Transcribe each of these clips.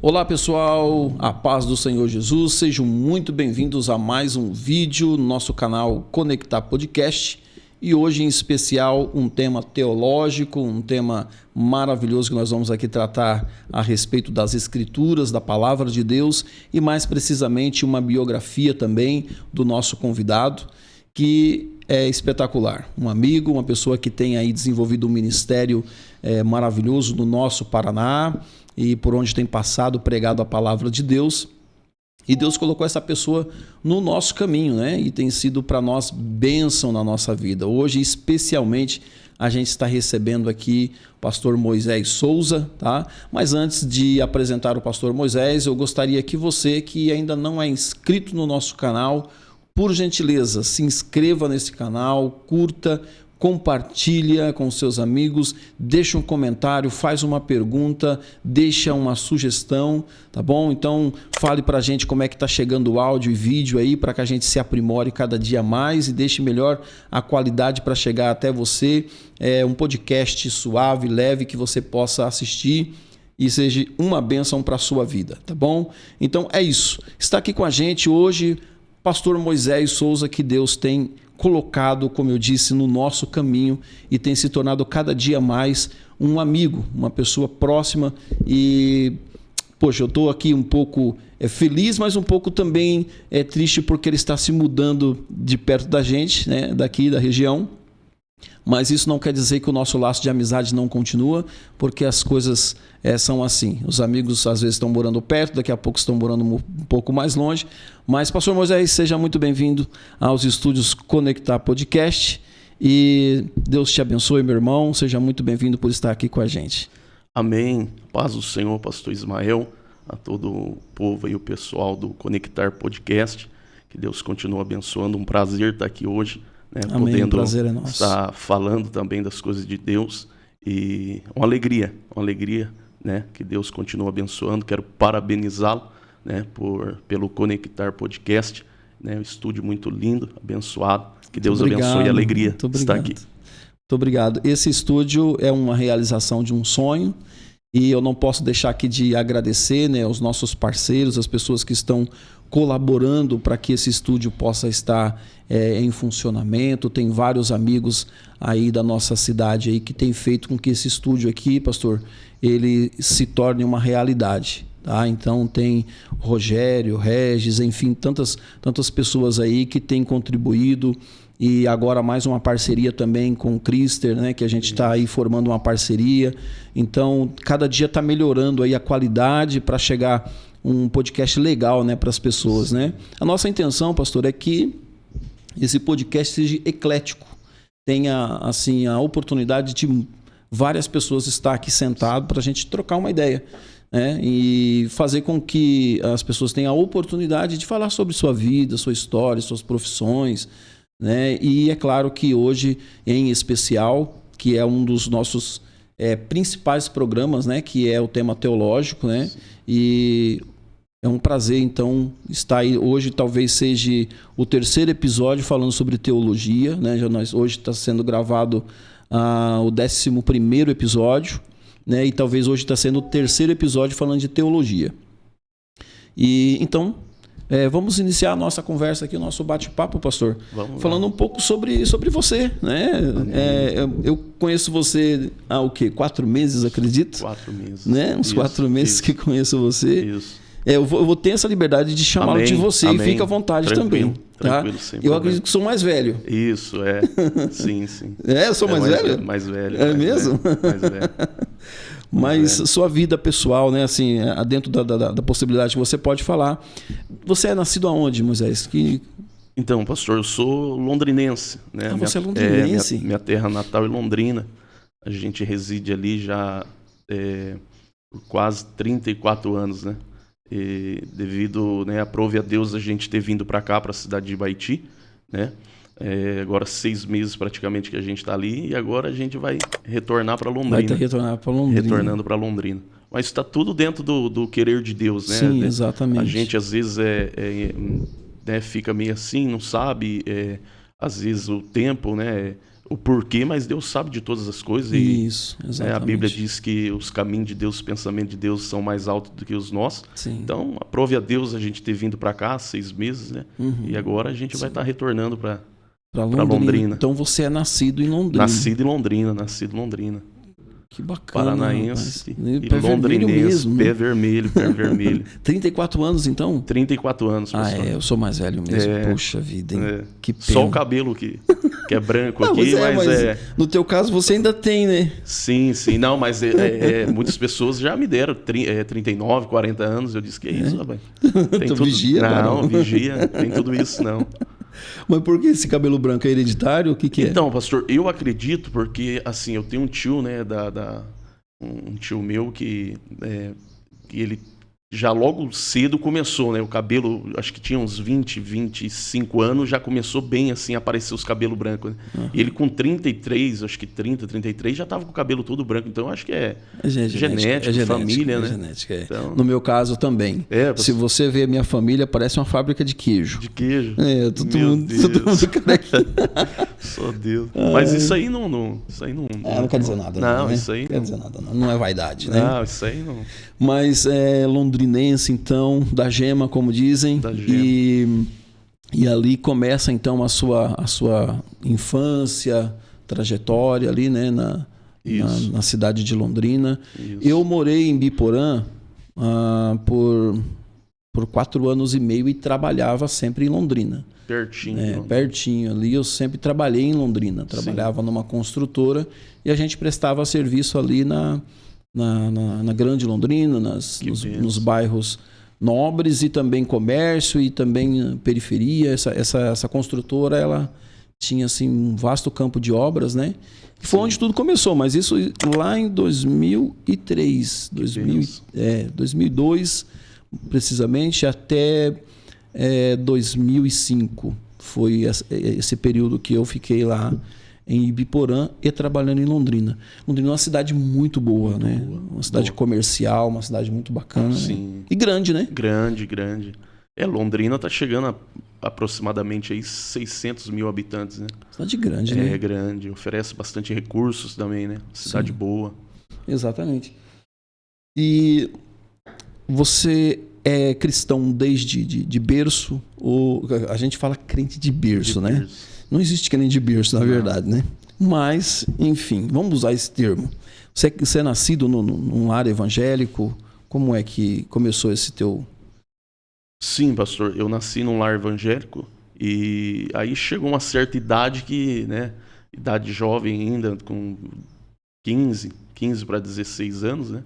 Olá pessoal, a paz do Senhor Jesus, sejam muito bem-vindos a mais um vídeo no nosso canal Conectar Podcast e hoje em especial um tema teológico, um tema maravilhoso que nós vamos aqui tratar a respeito das Escrituras, da Palavra de Deus e mais precisamente uma biografia também do nosso convidado que é espetacular, um amigo, uma pessoa que tem aí desenvolvido um ministério maravilhoso no nosso Paraná e por onde tem passado, pregado a palavra de Deus. E Deus colocou essa pessoa no nosso caminho, né? E tem sido para nós bênção na nossa vida. Hoje, especialmente, a gente está recebendo aqui o pastor Moisés Souza, tá? Mas antes de apresentar o pastor Moisés, eu gostaria que você que ainda não é inscrito no nosso canal, por gentileza, se inscreva nesse canal, curta, compartilha com seus amigos, deixa um comentário, faz uma pergunta, deixa uma sugestão, tá bom? Então fale pra gente como é que tá chegando o áudio e vídeo aí para que a gente se aprimore cada dia mais e deixe melhor a qualidade para chegar até você. É um podcast suave, leve que você possa assistir e seja uma bênção para a sua vida, tá bom? Então é isso. Está aqui com a gente hoje pastor Moisés Souza, que Deus tem colocado, como eu disse, no nosso caminho e tem se tornado cada dia mais um amigo, uma pessoa próxima e, poxa, eu estou aqui um pouco feliz, mas um pouco também triste porque ele está se mudando de perto da gente, né, daqui da região. Mas isso não quer dizer que o nosso laço de amizade não continua, porque as coisas são assim. Os amigos às vezes estão morando perto, daqui a pouco estão morando um pouco mais longe. Mas, pastor Moisés, seja muito bem-vindo aos estúdios Conectar Podcast. E Deus te abençoe, meu irmão. Seja muito bem-vindo por estar aqui com a gente. Amém. Paz do Senhor, pastor Ismael, a todo o povo e o pessoal do Conectar Podcast. Que Deus continue abençoando. Um prazer estar aqui hoje. Né, Amém, podendo o prazer é nosso. Estar falando também das coisas de Deus e uma alegria, né, que Deus continua abençoando. Quero parabenizá-lo, né, pelo Conectar Podcast, né, um estúdio muito lindo, abençoado. Que Deus abençoe e alegria estar aqui. Muito obrigado. Esse estúdio é uma realização de um sonho e eu não posso deixar aqui de agradecer, né, aos nossos parceiros, as pessoas que estão colaborando para que esse estúdio possa estar em funcionamento. Tem vários amigos aí da nossa cidade aí que tem feito com que esse estúdio aqui, pastor, ele se torne uma realidade. Tá? Então tem Rogério, Regis, enfim, tantas pessoas aí que têm contribuído. E agora mais uma parceria também com o Crister, né, que a gente está aí formando uma parceria. Então, cada dia está melhorando aí a qualidade para chegar um podcast legal, né, para as pessoas, né? A nossa intenção, pastor, é que esse podcast seja eclético. Tenha, assim, a oportunidade de várias pessoas estar aqui sentado para a gente trocar uma ideia, né? E fazer com que as pessoas tenham a oportunidade de falar sobre sua vida, sua história, suas profissões, né? E é claro que hoje, em especial, que é um dos nossos principais programas, né? Que é o tema teológico, né? E é um prazer, então, estar aí. Hoje talvez seja o terceiro episódio falando sobre teologia, né? Hoje está sendo gravado o 11º episódio, né? E talvez hoje está sendo o terceiro episódio falando de teologia. E então vamos iniciar a nossa conversa aqui, o nosso bate-papo, pastor. Falando um pouco sobre você, né? Eu conheço você há o quê? 4 meses, acredito? 4 meses. Né? Uns 4 meses que conheço você. Isso. Eu vou ter essa liberdade de chamá-lo de você. Amém. E fica à vontade também. Tá? Eu acredito que sou mais velho. Isso, sim. Eu sou mais velho? Mais velho. É mesmo? Mais velho. Mas sua vida pessoal, né, assim, dentro da possibilidade que você pode falar. Você é nascido aonde, Moisés? Então, pastor, eu sou londrinense. Né? Você é londrinense? Minha terra natal é Londrina. A gente reside ali já por quase 34 anos, né? E devido, né, aprove a Deus a gente ter vindo para cá, para a cidade de Baiti, né? Agora 6 meses praticamente que a gente está ali e agora a gente vai retornar para Londrina. Retornando para Londrina. Mas está tudo dentro do querer de Deus, né? Sim, exatamente. A gente às vezes né, fica meio assim, não sabe. Às vezes o tempo, né? o porquê, mas Deus sabe de todas as coisas. Isso, exatamente. A Bíblia diz que os caminhos de Deus, os pensamentos de Deus são mais altos do que os nossos. Sim. Então, aprove a Deus a gente ter vindo para cá 6 meses, né? E agora a gente vai estar retornando para Londrina. Então você é nascido em Londrina. Nascido em Londrina. Que bacana. Paranaense e pé londrinense, mesmo, pé vermelho. 34 anos, então? 34 anos, pessoal. Eu sou mais velho mesmo. Puxa vida, hein? Que pena. Só o cabelo que é branco não, aqui, mas no teu caso você ainda tem, né? Sim. Não, mas muitas pessoas já me deram 39, 40 anos. Eu disse, que é isso, rapaz? Tem tu tudo... vigia? Não, vigia. Tem tudo isso, não. Mas por que esse cabelo branco é hereditário? O que é? Então, pastor, eu acredito porque, assim, eu tenho um tio, né, um tio meu que ele já logo cedo começou, né, o cabelo, acho que tinha uns 25 anos, já começou bem, assim, a aparecer os cabelos brancos, né? E ele com 33, acho que 33, já tava com o cabelo todo branco, então acho que é genética, família, né? Genética, é. Então, no meu caso também. Se você vê a minha família, parece uma fábrica de queijo. De queijo? Todo mundo carequinha. Só Deus. Mas isso aí não não quer dizer nada. Não, né? Isso aí não quer dizer nada. Não é vaidade, né? Não, isso aí não. Mas londrinense, então, da gema, como dizem. Da gema. E ali começa, então, a sua infância, trajetória ali, né? Na cidade de Londrina. Isso. Eu morei em Biporã por 4 anos e meio e trabalhava sempre em Londrina. Pertinho. Pertinho ali. Eu sempre trabalhei em Londrina. Trabalhava numa construtora e a gente prestava serviço ali na Grande Londrina, nos bairros nobres e também comércio e também periferia. Essa construtora, ela tinha assim, um vasto campo de obras, né? Foi onde tudo começou, mas isso lá em 2003, 2002, precisamente, até 2005. Foi esse período que eu fiquei lá em Ibiporã e trabalhando em Londrina. Londrina é uma cidade muito boa, né? Uma cidade comercial, uma cidade muito bacana. Sim. Né? E grande, né? Grande. Londrina está chegando a aproximadamente aí 600 mil habitantes, né? Cidade grande, né? É grande, oferece bastante recursos também, né? Cidade boa. Exatamente. E você é cristão desde de berço? Ou a gente fala crente de berço, né? Não existe crente de berço, na verdade, né? Mas, enfim, vamos usar esse termo. Você é nascido num lar evangélico? Como é que começou esse teu... Sim, pastor. Eu nasci num lar evangélico e aí chegou uma certa idade que, né? Idade jovem ainda, com 15 para 16 anos, né?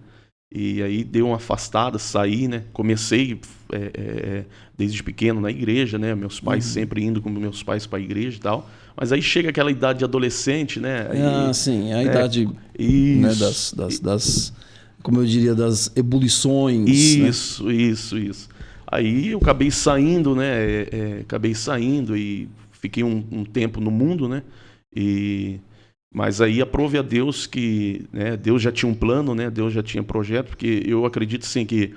E aí deu uma afastada, saí, né? Comecei desde pequeno na igreja, né? Meus pais sempre indo com meus pais para a igreja e tal. Mas aí chega aquela idade de adolescente, né? Aí, sim, a idade, né, das como eu diria, das ebulições. Isso. Aí eu acabei saindo, né? Acabei saindo e fiquei um tempo no mundo, né? Mas aí aprove a Deus que, né, Deus já tinha um plano, né? Deus já tinha projeto, porque eu acredito sim que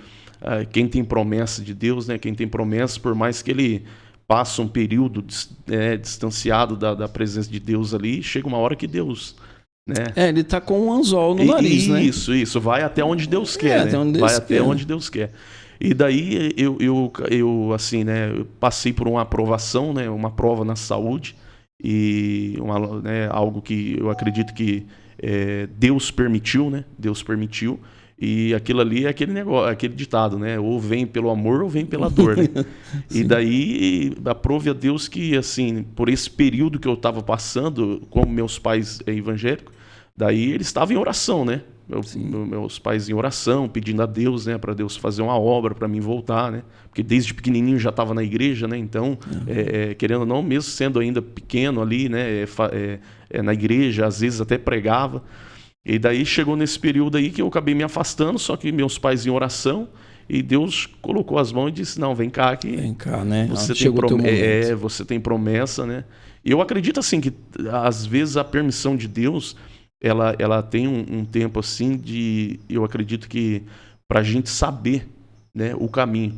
quem tem promessa de Deus, né? Quem tem promessa, por mais que ele passe um período distanciado da presença de Deus ali, chega uma hora que Deus, né? Ele tá com um anzol no nariz, né? Isso, vai até onde Deus quer, né? Onde Deus quer. E daí eu assim, né? Eu passei por uma aprovação, né? Uma prova na saúde. E algo que eu acredito que Deus permitiu, né? Deus permitiu. E aquilo ali é aquele negócio, aquele ditado, né? Ou vem pelo amor ou vem pela dor, né? E daí aprove a Deus que, assim, por esse período que eu estava passando, como meus pais evangélicos, daí eles estavam em oração, né? Meus pais em oração, pedindo a Deus, né, para Deus fazer uma obra para mim voltar, né? Porque desde pequenininho já estava na igreja, né? Então, querendo ou não, mesmo sendo ainda pequeno ali, né, na igreja, às vezes até pregava. E daí chegou nesse período aí que eu acabei me afastando, só que meus pais em oração, e Deus colocou as mãos e disse: não, vem cá que vem cá, né? Você tem promessa, né? E eu acredito assim que às vezes a permissão de Deus ela tem um tempo assim eu acredito que para a gente saber, né, o caminho,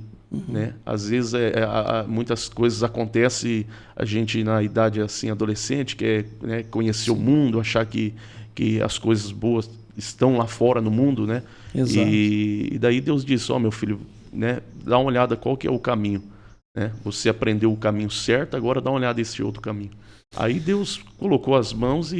né? Às vezes muitas coisas acontecem, a gente na idade assim adolescente quer, né, conhecer o mundo, achar que as coisas boas estão lá fora no mundo, né? Exato. E daí Deus disse: meu filho, né, dá uma olhada qual que é o caminho, né? Você aprendeu o caminho certo, agora dá uma olhada nesse outro caminho. Aí Deus colocou as mãos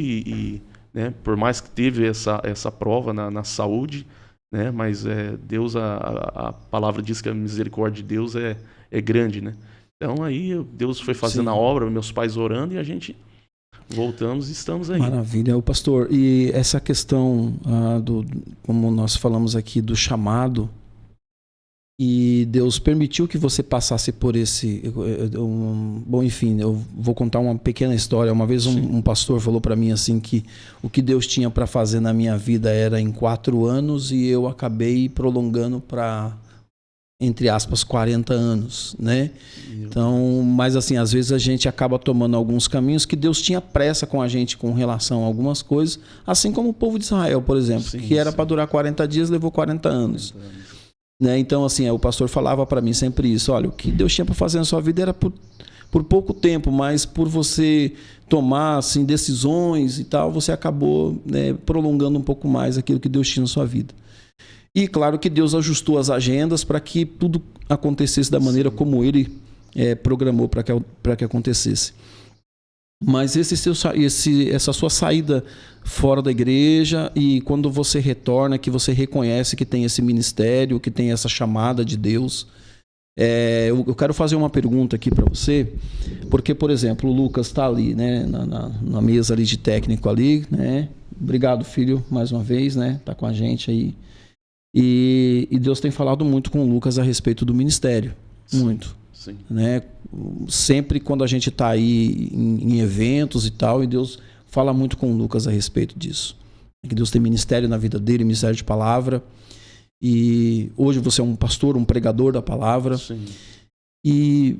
né, por mais que teve essa prova na saúde, né, mas Deus, a palavra diz que a misericórdia de Deus é grande, né? Então aí Deus foi fazendo a obra, meus pais orando, e a gente voltamos e estamos aí. Maravilha. O pastor, e essa questão como nós falamos aqui, do chamado, e Deus permitiu que você passasse por bom, enfim, eu vou contar uma pequena história. Uma vez um pastor falou para mim assim que o que Deus tinha para fazer na minha vida era em 4 anos, e eu acabei prolongando para, entre aspas, 40 anos, né? Então, mas assim, às vezes a gente acaba tomando alguns caminhos que Deus tinha pressa com a gente com relação a algumas coisas, assim como o povo de Israel, por exemplo, que era para durar 40 dias, levou 40 anos. Né? Então, assim, o pastor falava para mim sempre isso: olha, o que Deus tinha para fazer na sua vida era por pouco tempo, mas por você tomar assim, decisões e tal, você acabou, né, prolongando um pouco mais aquilo que Deus tinha na sua vida. E claro que Deus ajustou as agendas para que tudo acontecesse da maneira como Ele programou para que acontecesse. Mas essa sua saída fora da igreja, e quando você retorna, que você reconhece que tem esse ministério, que tem essa chamada de Deus, eu quero fazer uma pergunta aqui para você, porque, por exemplo, o Lucas está ali, né, na mesa ali de técnico ali, né? Obrigado, filho, mais uma vez, né? Tá com a gente aí. E Deus tem falado muito com o Lucas a respeito do ministério. Muito. Sim. Né? Sempre quando a gente está aí em eventos e tal, e Deus fala muito com o Lucas a respeito disso. Que Deus tem ministério na vida dele, ministério de palavra. E hoje você é um pastor, um pregador da palavra. Sim. E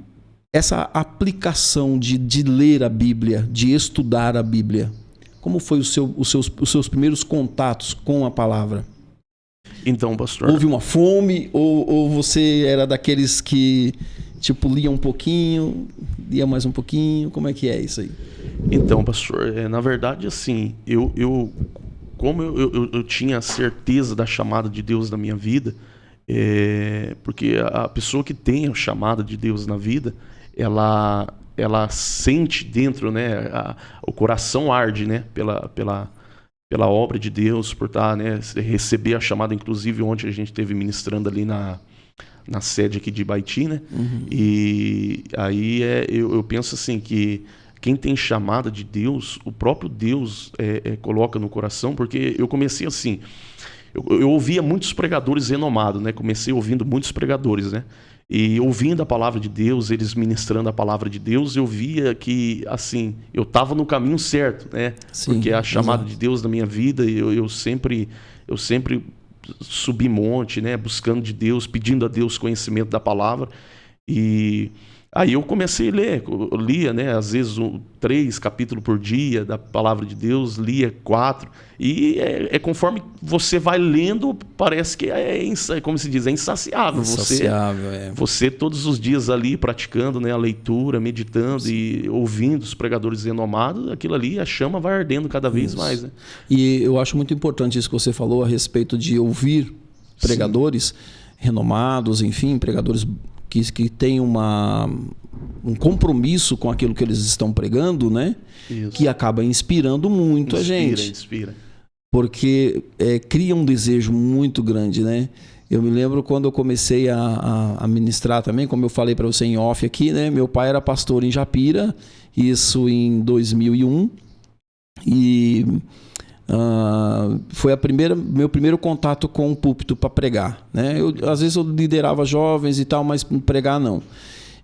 essa aplicação de ler a Bíblia, de estudar a Bíblia, como foi os seus primeiros contatos com a palavra? Então, pastor... Houve uma fome ou você era daqueles que, tipo, lia um pouquinho, lia mais um pouquinho? Como é que é isso aí? Então, pastor, na verdade, assim, como eu tinha certeza da chamada de Deus na minha vida, porque a pessoa que tem a chamada de Deus na vida, ela sente dentro, né, o coração arde, né, pela obra de Deus, por estar, né, receber a chamada, inclusive ontem a gente esteve ministrando ali na sede aqui de Baiti, né? Uhum. E aí eu penso assim que quem tem chamada de Deus, o próprio Deus coloca no coração, porque eu comecei assim, eu ouvia muitos pregadores renomados, né? Comecei ouvindo muitos pregadores, né? E ouvindo a palavra de Deus, eles ministrando a palavra de Deus, eu via que, assim, eu estava no caminho certo, né? Sim, porque a chamada de Deus na minha vida, eu sempre subi monte, né? Buscando de Deus, pedindo a Deus conhecimento da palavra. E aí eu comecei a ler, eu lia, né? Às vezes 3 capítulos por dia da palavra de Deus, lia 4. E conforme você vai lendo, parece que como se diz, insaciável. Você todos os dias ali praticando, né, a leitura, meditando. Sim. E ouvindo os pregadores renomados, aquilo ali, a chama vai ardendo cada vez mais. Né? E eu acho muito importante isso que você falou a respeito de ouvir pregadores Sim. renomados, enfim, pregadores que têm um compromisso com aquilo que eles estão pregando, né? Isso. Que acaba inspirando muito a gente. Inspira. Porque cria um desejo muito grande, né? Eu me lembro quando eu comecei a ministrar também, como eu falei para você em off aqui, né? Meu pai era pastor em Japira, isso em 2001. E foi meu primeiro contato com o púlpito para pregar, né? Às vezes eu liderava jovens e tal, mas pregar não.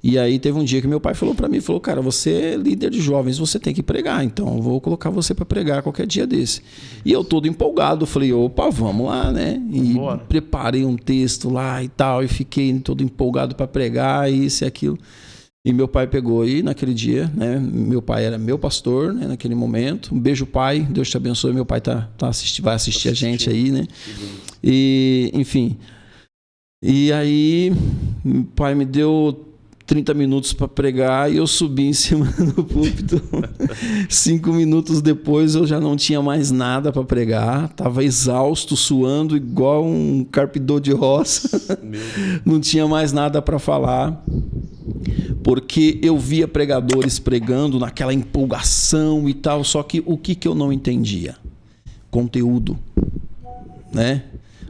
E aí teve um dia que meu pai falou para mim, cara, você é líder de jovens, você tem que pregar, então eu vou colocar você para pregar qualquer dia desse. E eu todo empolgado, falei, opa, vamos lá, né? E preparei um texto lá e tal, e fiquei todo empolgado para pregar, e isso e aquilo. E meu pai pegou e naquele dia, né? Meu pai era meu pastor, né, naquele momento. Um beijo, pai, Deus te abençoe. Meu pai vai assistir a gente aí, né? E, enfim... E aí, O pai me deu 30 minutos para pregar e eu subi em cima do púlpito. 5 minutos depois eu já não tinha mais nada para pregar. Estava exausto, suando igual um carpidor de roça. Não tinha mais nada para falar. Porque eu via pregadores pregando naquela empolgação e tal. Só que o que eu não entendia? Conteúdo. Né?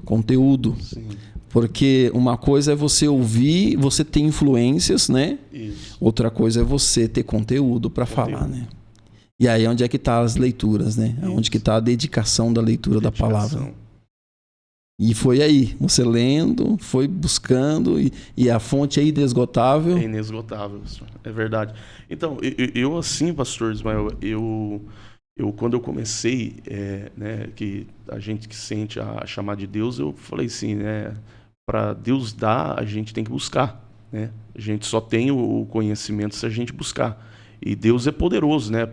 Conteúdo. Sim. Porque uma coisa é você ouvir, você ter influências, né? Isso. Outra coisa é você ter conteúdo para falar, né? E aí onde é que está as leituras, né? Isso. Onde que está a dedicação da leitura da palavra. E foi aí, você lendo, foi buscando, e a fonte é inesgotável. É inesgotável, é verdade. Então, eu assim, pastor Ismael, eu quando eu comecei, né, que a gente que sente a chamar de Deus, eu falei assim, né? Para Deus dar, a gente tem que buscar, né? A gente só tem o conhecimento se a gente buscar. E Deus é poderoso, né?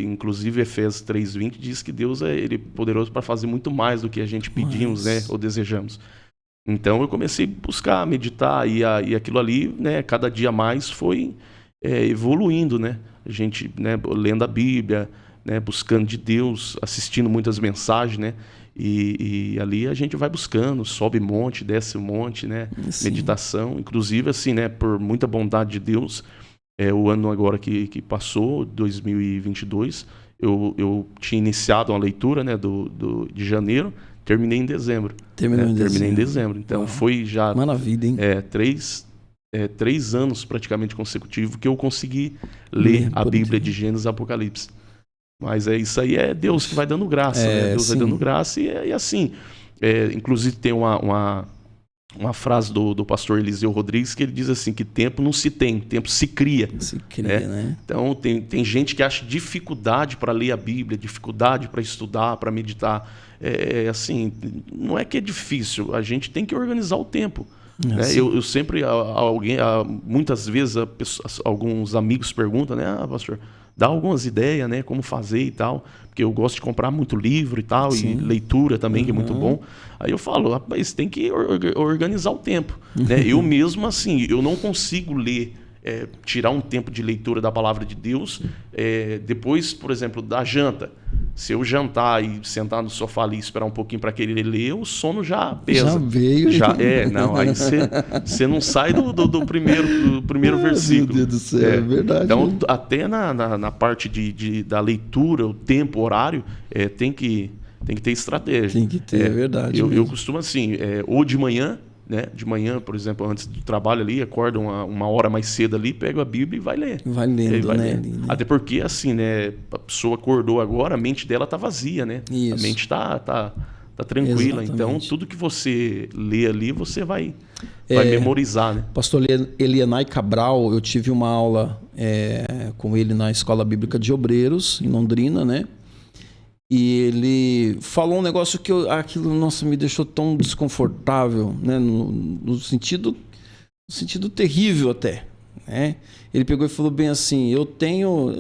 Inclusive Efésios 3:20 diz que Deus ele é poderoso para fazer muito mais do que a gente pedimos, né? Ou desejamos. Então eu comecei a buscar, meditar e aquilo ali, né? Cada dia mais foi evoluindo, né? A gente, né? Lendo a Bíblia, né? Buscando de Deus, assistindo muitas mensagens, né? E ali a gente vai buscando, sobe monte, desce monte, né? Sim. Meditação, inclusive assim, né? Por muita bondade de Deus, o ano agora que passou, 2022, eu tinha iniciado uma leitura, né? De janeiro, terminei em dezembro. Terminei em dezembro. Então foi já... Maravilha, hein? 3 anos praticamente consecutivos que eu consegui ler a Bíblia de Gênesis e Apocalipse. Mas isso aí é Deus que vai dando graça, né? Deus vai dando graça e assim. Inclusive tem uma frase do pastor Eliseu Rodrigues que ele diz assim, que tempo não se tem, tempo se cria. Se cria, né? Então tem gente que acha dificuldade para ler a Bíblia, dificuldade para estudar, para meditar. Assim, não é que é difícil, a gente tem que organizar o tempo. Né? Eu sempre, muitas vezes alguns amigos perguntam, né? Pastor, dá algumas ideias, né? Como fazer e tal. Porque eu gosto de comprar muito livro e tal. Sim. E leitura também, que é muito bom. Aí eu falo, rapaz, tem que organizar o tempo. Né? Eu mesmo, assim, eu não consigo ler, tirar um tempo de leitura da palavra de Deus. Depois, por exemplo, da janta. Se eu jantar e sentar no sofá ali e esperar um pouquinho para querer ler, o sono já pesa. Já veio. Não, aí você não sai do primeiro versículo. Meu Deus do céu, é verdade. Então, até na parte da leitura, o tempo, o horário, tem que ter estratégia. Tem que ter, é verdade. Eu costumo assim, ou de manhã, né? De manhã, por exemplo, antes do trabalho ali, acorda uma hora mais cedo ali, pega a Bíblia e vai ler. Vai lendo, né? Ali, né? Até porque, assim, né? A pessoa acordou agora, a mente dela tá vazia, né? Isso. A mente tá tranquila. Exatamente. Então, tudo que você lê ali, você vai memorizar, né? Pastor Elianai Cabral, eu tive uma aula com ele na Escola Bíblica de Obreiros, em Londrina, né? E ele falou um negócio que aquilo, nossa, me deixou tão desconfortável, né? No sentido terrível até, né? Ele pegou e falou bem assim, eu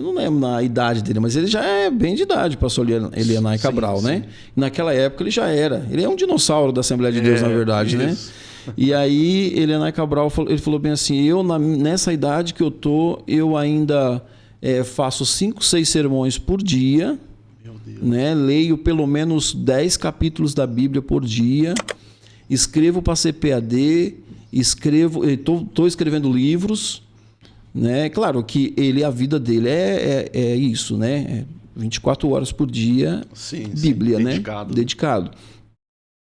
não lembro na idade dele, mas ele já é bem de idade, pastor Elianai Cabral, sim, né? Sim. Ele é um dinossauro da Assembleia de Deus, na verdade, isso, né? E aí, Elianai Cabral, ele falou bem assim, nessa idade que eu tô, eu ainda faço 5, 6 sermões por dia, né? Leio pelo menos 10 capítulos da Bíblia por dia, escrevo para CPAD, estou escrevendo livros, né? Claro que a vida dele é isso, né? 24 horas por dia, sim, Bíblia, sim, dedicado, né? Dedicado.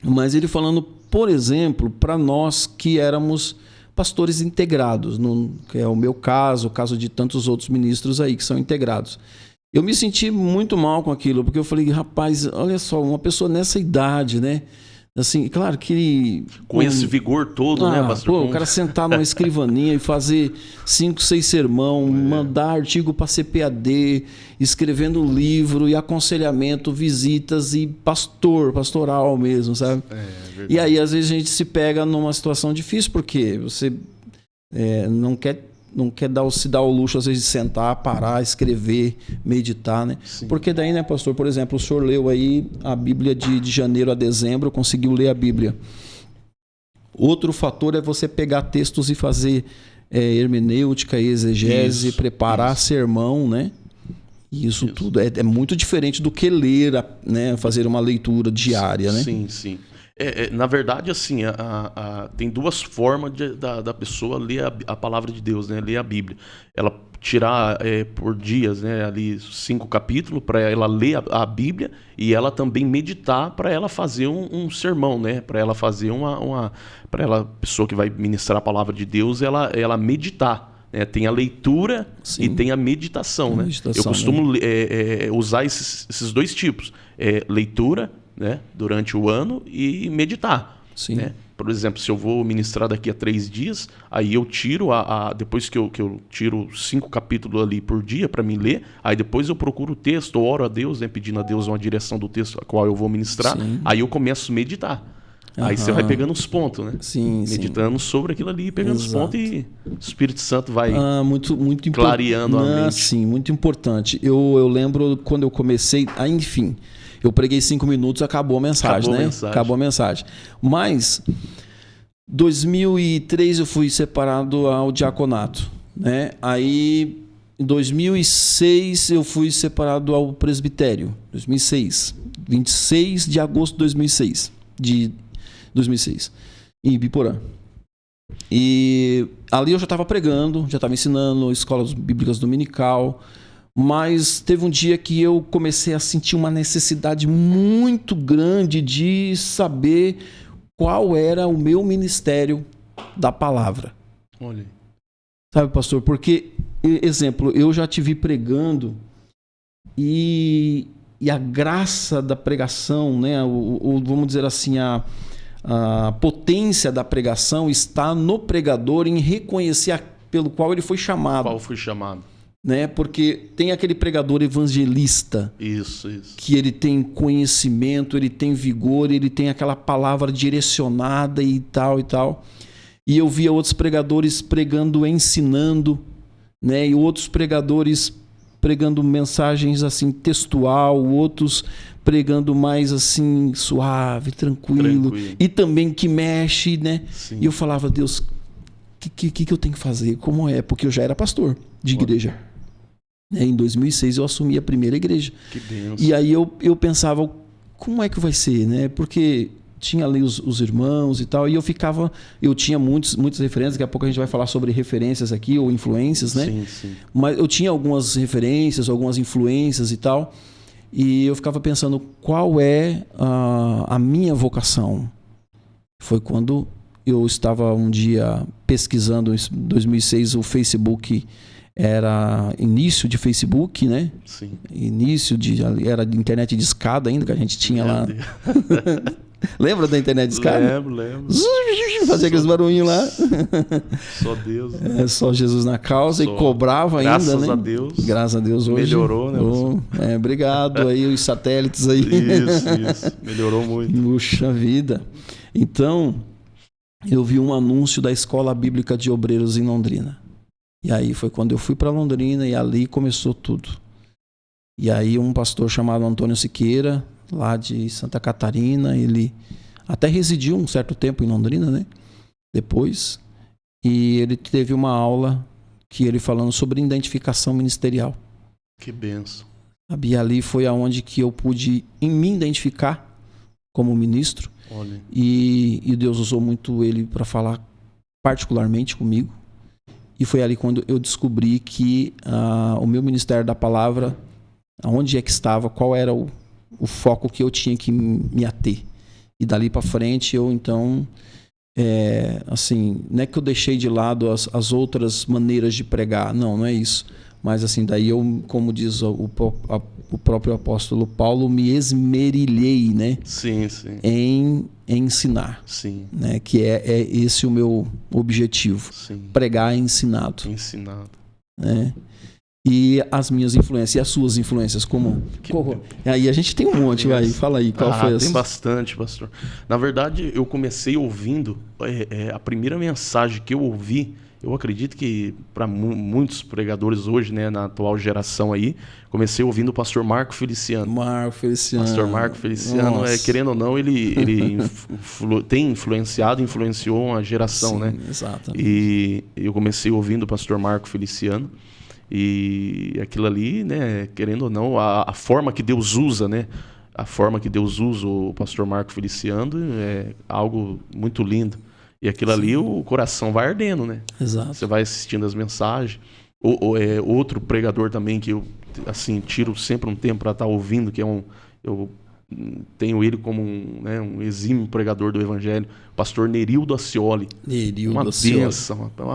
Mas ele falando, por exemplo, para nós que éramos pastores integrados, que é o meu caso, o caso de tantos outros ministros aí que são integrados. Eu me senti muito mal com aquilo, porque eu falei, rapaz, olha só, uma pessoa nessa idade, né? Assim, claro que... Com esse vigor todo, né, pastor? O cara sentar numa escrivaninha e fazer 5, 6 sermão, mandar artigo para CPAD, escrevendo livro e aconselhamento, visitas e pastoral mesmo, sabe? E aí, às vezes, a gente se pega numa situação difícil, porque você não quer se dar o luxo, às vezes, de sentar, parar, escrever, meditar, né? Sim. Porque daí, né, pastor, por exemplo, o senhor leu aí a Bíblia de janeiro a dezembro, conseguiu ler a Bíblia. Outro fator é você pegar textos e fazer hermenêutica, exegese, preparar sermão, né? Isso tudo é muito diferente do que ler, né? Fazer uma leitura diária, né? Sim, sim. Na verdade, assim, tem duas formas da pessoa ler a palavra de Deus, né? Ler a Bíblia. Ela tirar por dias, né? Ali 5 capítulos para ela ler a Bíblia e ela também meditar para ela fazer um sermão, né? Para ela fazer para ela, pessoa que vai ministrar a palavra de Deus, ela meditar. Tem a leitura e tem a meditação, né? Eu costumo usar esses dois tipos. Leitura, né, durante o ano e meditar. Sim. Né? Por exemplo, se eu vou ministrar daqui a 3 dias, aí eu tiro depois que eu tiro 5 capítulos ali por dia para mim ler, aí depois eu procuro o texto, oro a Deus, né, pedindo a Deus uma direção do texto a qual eu vou ministrar, aí eu começo a meditar. Aí você vai pegando os pontos, né? Sim, meditando sobre aquilo ali, pegando os pontos e o Espírito Santo vai muito clareando a mente. Sim, muito importante. Eu lembro quando eu comecei, enfim, eu preguei 5 minutos, acabou a mensagem, Acabou a mensagem. Mas, 2003 eu fui separado ao diaconato, né? Aí, em 2006 eu fui separado ao presbitério, 2006, 26 de agosto de 2006, em Ibiporã. E ali eu já estava pregando, já estava ensinando escolas bíblicas dominical, mas teve um dia que eu comecei a sentir uma necessidade muito grande de saber qual era o meu ministério da palavra. Olha. Sabe, pastor? Porque, exemplo, eu já te vi pregando e a graça da pregação, né? Vamos dizer assim, a potência da pregação está no pregador em reconhecer pelo qual ele foi chamado. Qual foi chamado. Né? Porque tem aquele pregador evangelista. Isso. Que ele tem conhecimento, ele tem vigor, ele tem aquela palavra direcionada e tal e tal. E eu via outros pregadores pregando, ensinando, né? E outros pregadores pregando mensagens assim textual, outros pregando mais assim suave, tranquilo. E também que mexe, né? Sim. E eu falava, Deus, o que eu tenho que fazer? Como é? Porque eu já era pastor de igreja. Em 2006 eu assumi a primeira igreja. Que bênção. E aí eu pensava, como é que vai ser, né? Porque tinha ali os irmãos e tal, e eu tinha muitas referências, daqui a pouco a gente vai falar sobre referências aqui, ou influências, né? Sim. Mas eu tinha algumas referências, algumas influências e tal, e eu ficava pensando, qual é a minha vocação? Foi quando eu estava um dia pesquisando, em 2006, o Facebook, era início de Facebook, né? Sim. Era de internet de escada ainda, que a gente tinha lá. Lembra da internet de escada? Lembro. Fazia aqueles barulhinhos lá. Só Deus. Né? Só Jesus na causa. E cobrava ainda, né? Graças a Deus. Graças a Deus hoje. Melhorou, né? Obrigado aí, os satélites aí. Isso. Melhorou muito. Puxa vida. Então, eu vi um anúncio da Escola Bíblica de Obreiros em Londrina. E aí foi quando eu fui para Londrina e ali começou tudo. E aí um pastor chamado Antônio Siqueira, lá de Santa Catarina, ele até residiu um certo tempo em Londrina, né? Depois. E ele teve uma aula que ele falando sobre identificação ministerial. Que benção. E ali foi aonde que eu pude me identificar como ministro. Olha. E Deus usou muito ele para falar particularmente comigo. E foi ali quando eu descobri que o meu ministério da palavra, onde é que estava, qual era o foco que eu tinha que me ater. E dali para frente eu então, assim, não é que eu deixei de lado as outras maneiras de pregar, não é isso. Mas assim, daí eu, como diz o próprio apóstolo Paulo, me esmerilhei, né? Sim. Em ensinar. Sim. Né? Que é esse o meu objetivo. Sim. Pregar ensinado. Né? E as minhas influências, e as suas influências, como? Aí a gente tem um monte, fala aí, qual foi essa? Tem bastante, pastor. Na verdade, eu comecei ouvindo, a primeira mensagem que eu ouvi, Eu acredito que para muitos pregadores hoje, né, na atual geração aí, comecei ouvindo o pastor Marco Feliciano. Pastor Marco Feliciano, querendo ou não, ele tem influenciou uma geração, sim, né? Exatamente. E eu comecei ouvindo o pastor Marco Feliciano. E aquilo ali, né, querendo ou não, a forma que Deus usa, né? A forma que Deus usa o pastor Marco Feliciano é algo muito lindo. E aquilo ali, o coração vai ardendo, né? Exato. Você vai assistindo as mensagens. Outro pregador também que eu, assim, tiro sempre um tempo para estar ouvindo, que eu tenho ele como um exímio pregador do evangelho, o pastor Nerildo Acioli. Uma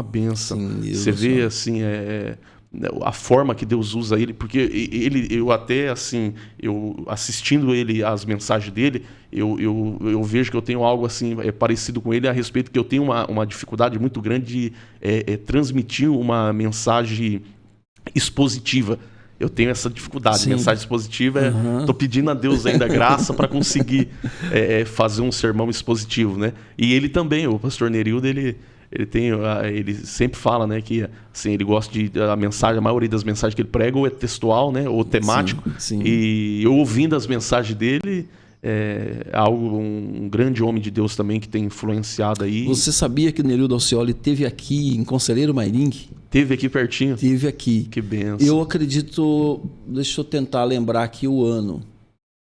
benção. Sim, você vê, assim, a forma que Deus usa ele, porque eu até, assim, eu assistindo ele, as mensagens dele, eu vejo que eu tenho algo assim parecido com ele a respeito que eu tenho uma dificuldade muito grande de transmitir uma mensagem expositiva. Eu tenho essa dificuldade. Sim. Mensagem expositiva, tô pedindo a Deus ainda graça para conseguir fazer um sermão expositivo, né? E ele também, o pastor Nerildo, ele sempre fala, né, que assim, ele gosta a maioria das mensagens que ele prega ou é textual, né, ou temático. Sim. E eu ouvindo as mensagens dele, um grande homem de Deus também que tem influenciado aí. Você sabia que o Nerildo Acioli esteve aqui em Conselheiro Mairingue? Teve aqui pertinho? Teve aqui. Que benção. Eu acredito, deixa eu tentar lembrar aqui o ano,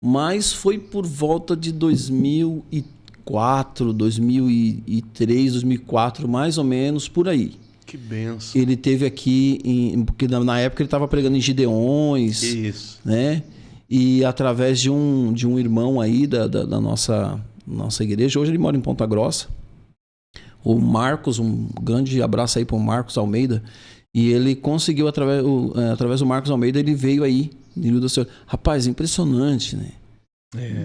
mas foi por volta de 2004, 2003, 2004, mais ou menos, por aí. Que benção. Ele teve aqui, porque na época ele estava pregando em Gideões. Isso. Né? E através de um irmão aí da nossa igreja, hoje ele mora em Ponta Grossa, o Marcos, um grande abraço aí para o Marcos Almeida, e ele conseguiu, através do Marcos Almeida, ele veio aí, rapaz, impressionante, né?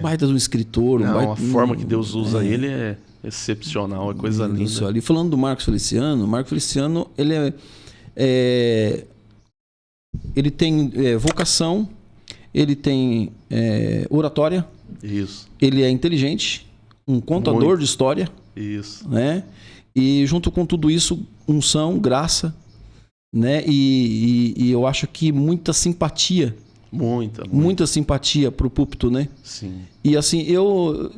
Baita de um escritor. A forma que Deus usa ele é excepcional, é coisa linda. E falando do Marcos Feliciano, ele tem vocação, ele tem oratória. Isso. Ele é inteligente, um contador de história. Isso. Né? E junto com tudo isso, unção, graça, né? E eu acho que muita simpatia. Muita simpatia pro púlpito, né? Sim. E assim, eu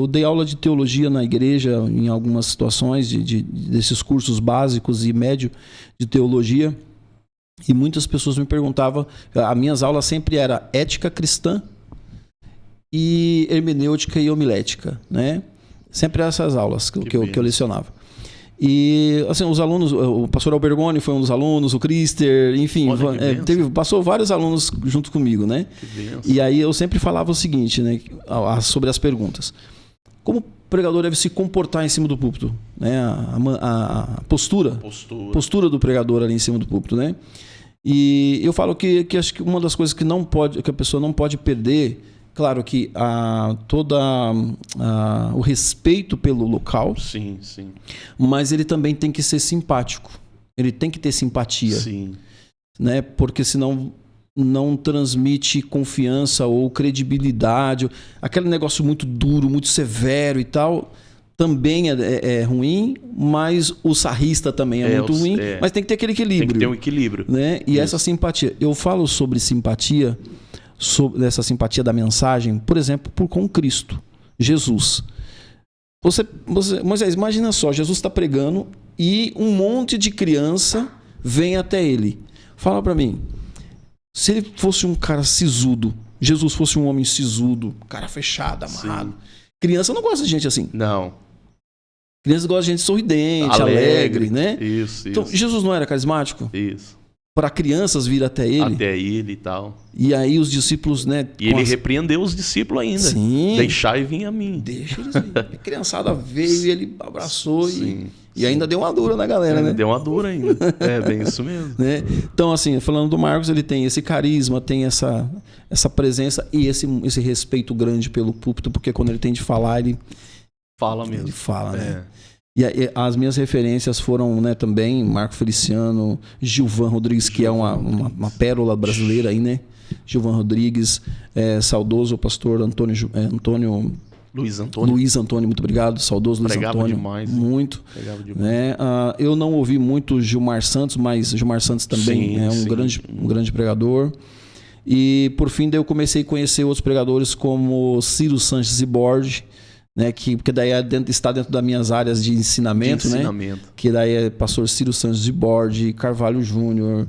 dei aula de teologia na igreja em algumas situações desses cursos básicos e médio de teologia. E muitas pessoas me perguntavam, as minhas aulas sempre eram ética cristã e hermenêutica e homilética, né? Sempre essas aulas que eu lecionava. E assim, os alunos, o pastor Albergoni foi um dos alunos, o Crister, enfim, passou vários alunos junto comigo, né? E aí eu sempre falava o seguinte, né, sobre as perguntas. Como o pregador deve se comportar em cima do púlpito, né? A postura do pregador ali em cima do púlpito, né? E eu falo que acho que uma das coisas que a pessoa não pode perder, claro que o respeito pelo local. Sim, sim. Mas ele também tem que ser simpático. Ele tem que ter simpatia. Sim. Né? Porque senão não transmite confiança ou credibilidade. Aquele negócio muito duro, muito severo e tal, também é ruim, mas o sarrista também é muito ruim. Mas tem que ter aquele equilíbrio. Tem que ter um equilíbrio. Né? E essa simpatia. Eu falo sobre simpatia, sobre essa simpatia da mensagem, por exemplo, com Cristo, Jesus. Moisés, imagina só, Jesus está pregando e um monte de criança vem até ele. Fala para mim, se ele fosse um cara sisudo, Jesus fosse um homem sisudo, cara fechado, amarrado. Sim. Criança não gosta de gente assim. Não. Criança gosta de gente sorridente, alegre, né? Isso. Então, Jesus não era carismático? Isso. Para crianças vir até ele. Até ele e tal. E aí os discípulos, né? E ele repreendeu os discípulos ainda. Sim. Deixai vir a mim. Deixa eles virem. A criançada veio e ele abraçou. E ainda deu uma dura na galera, né? Deu uma dura ainda. É bem isso mesmo. Né? Então, assim, falando do Marcos, ele tem esse carisma, tem essa presença e esse respeito grande pelo púlpito, porque quando ele tem de falar, ele fala mesmo. Ele fala, né? E as minhas referências foram, né, também Marco Feliciano, Gilvan Rodrigues, que é uma pérola brasileira aí, né? Gilvan Rodrigues, saudoso pastor Antônio Luiz Antônio. Luiz Antônio, muito obrigado. Saudoso Luiz Pregava Antônio. demais. Muito. Pregava demais. Né? Eu não ouvi muito Gilmar Santos, mas Gilmar Santos também é um grande pregador. E por fim, daí eu comecei a conhecer outros pregadores como Ciro Sanches e Borges, né? Porque daí está dentro das minhas áreas de ensinamento, né? Que daí é pastor Ciro Sanches e Borges, Carvalho Júnior.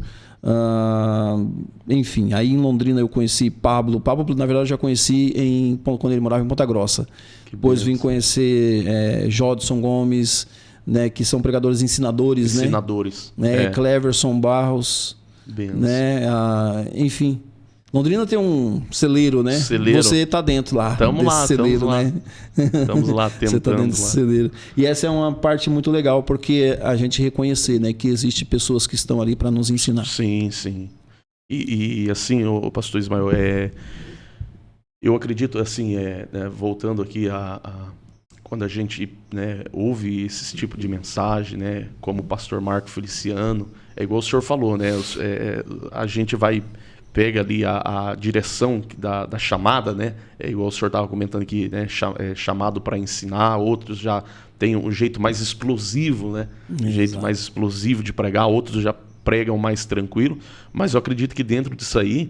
Enfim, aí em Londrina eu conheci Pablo, na verdade eu já conheci quando ele morava em Ponta Grossa. Depois vim conhecer Jodson Gomes, né, que são pregadores ensinadores, né? Cleverson Barros, né? Enfim, Londrina tem um celeiro, né? Você está dentro lá. Estamos lá, celeiro, né? Estamos lá tentando. Você está dentro desse celeiro. E essa é uma parte muito legal, porque a gente reconhecer, né, que existe pessoas que estão ali para nos ensinar. Sim, sim. E assim, o pastor Ismael, eu acredito, assim, né, voltando aqui quando a gente, né, ouve esse tipo de mensagem, né, como o pastor Marco Feliciano, é igual o senhor falou, né, a gente pega ali a direção da chamada, né? Igual o senhor estava comentando aqui, né? Chamado para ensinar, outros já têm um jeito mais explosivo, né? Um jeito mais explosivo de pregar, outros já pregam mais tranquilo. Mas eu acredito que dentro disso aí,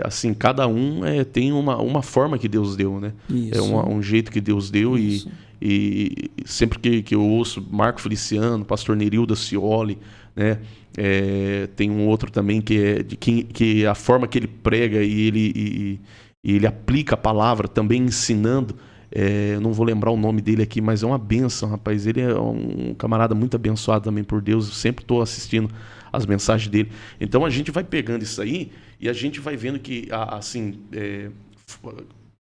assim, cada um tem uma forma que Deus deu, né? Isso. É um jeito que Deus deu. E sempre que eu ouço Marco Feliciano, pastor Nerilda Cioli, né? Tem um outro também que a forma que ele prega e ele aplica a palavra também ensinando, eu não vou lembrar o nome dele aqui, mas é uma bênção, rapaz. Ele é um camarada muito abençoado também por Deus. Eu sempre estou assistindo as mensagens dele. Então a gente vai pegando isso aí e a gente vai vendo que, assim,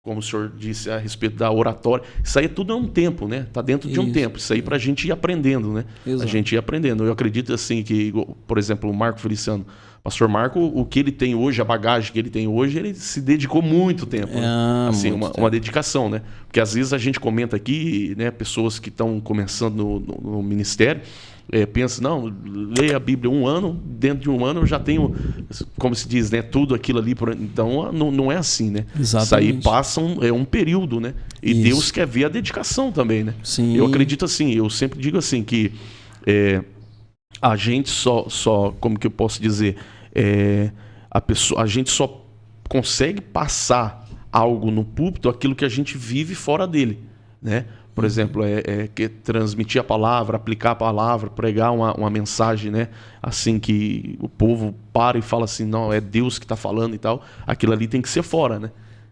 como o senhor disse a respeito da oratória, isso aí tudo é um tempo, né? Está dentro de um tempo. Isso aí para a gente ir aprendendo, né? Exato. A gente ir aprendendo. Eu acredito assim que, por exemplo, o Marco Feliciano, pastor Marco, o que ele tem hoje, a bagagem que ele tem hoje, ele se dedicou muito tempo. Né? Assim, uma dedicação, né? Porque às vezes a gente comenta aqui, né? Pessoas que estão começando no ministério, pensa, não, leia a Bíblia um ano, dentro de um ano eu já tenho, como se diz, né, tudo aquilo ali. Então não é assim, né? Exatamente. Isso aí passa um período, né? E isso. Deus quer ver a dedicação também, né? Sim. Eu acredito assim, eu sempre digo assim, que a gente só, como que eu posso dizer, a gente só consegue passar algo no púlpito, aquilo que a gente vive fora dele, né? Por exemplo, transmitir a palavra, aplicar a palavra, pregar uma mensagem, né? Assim que o povo para e fala assim, não, é Deus que está falando e tal. Aquilo ali tem que ser fora, né?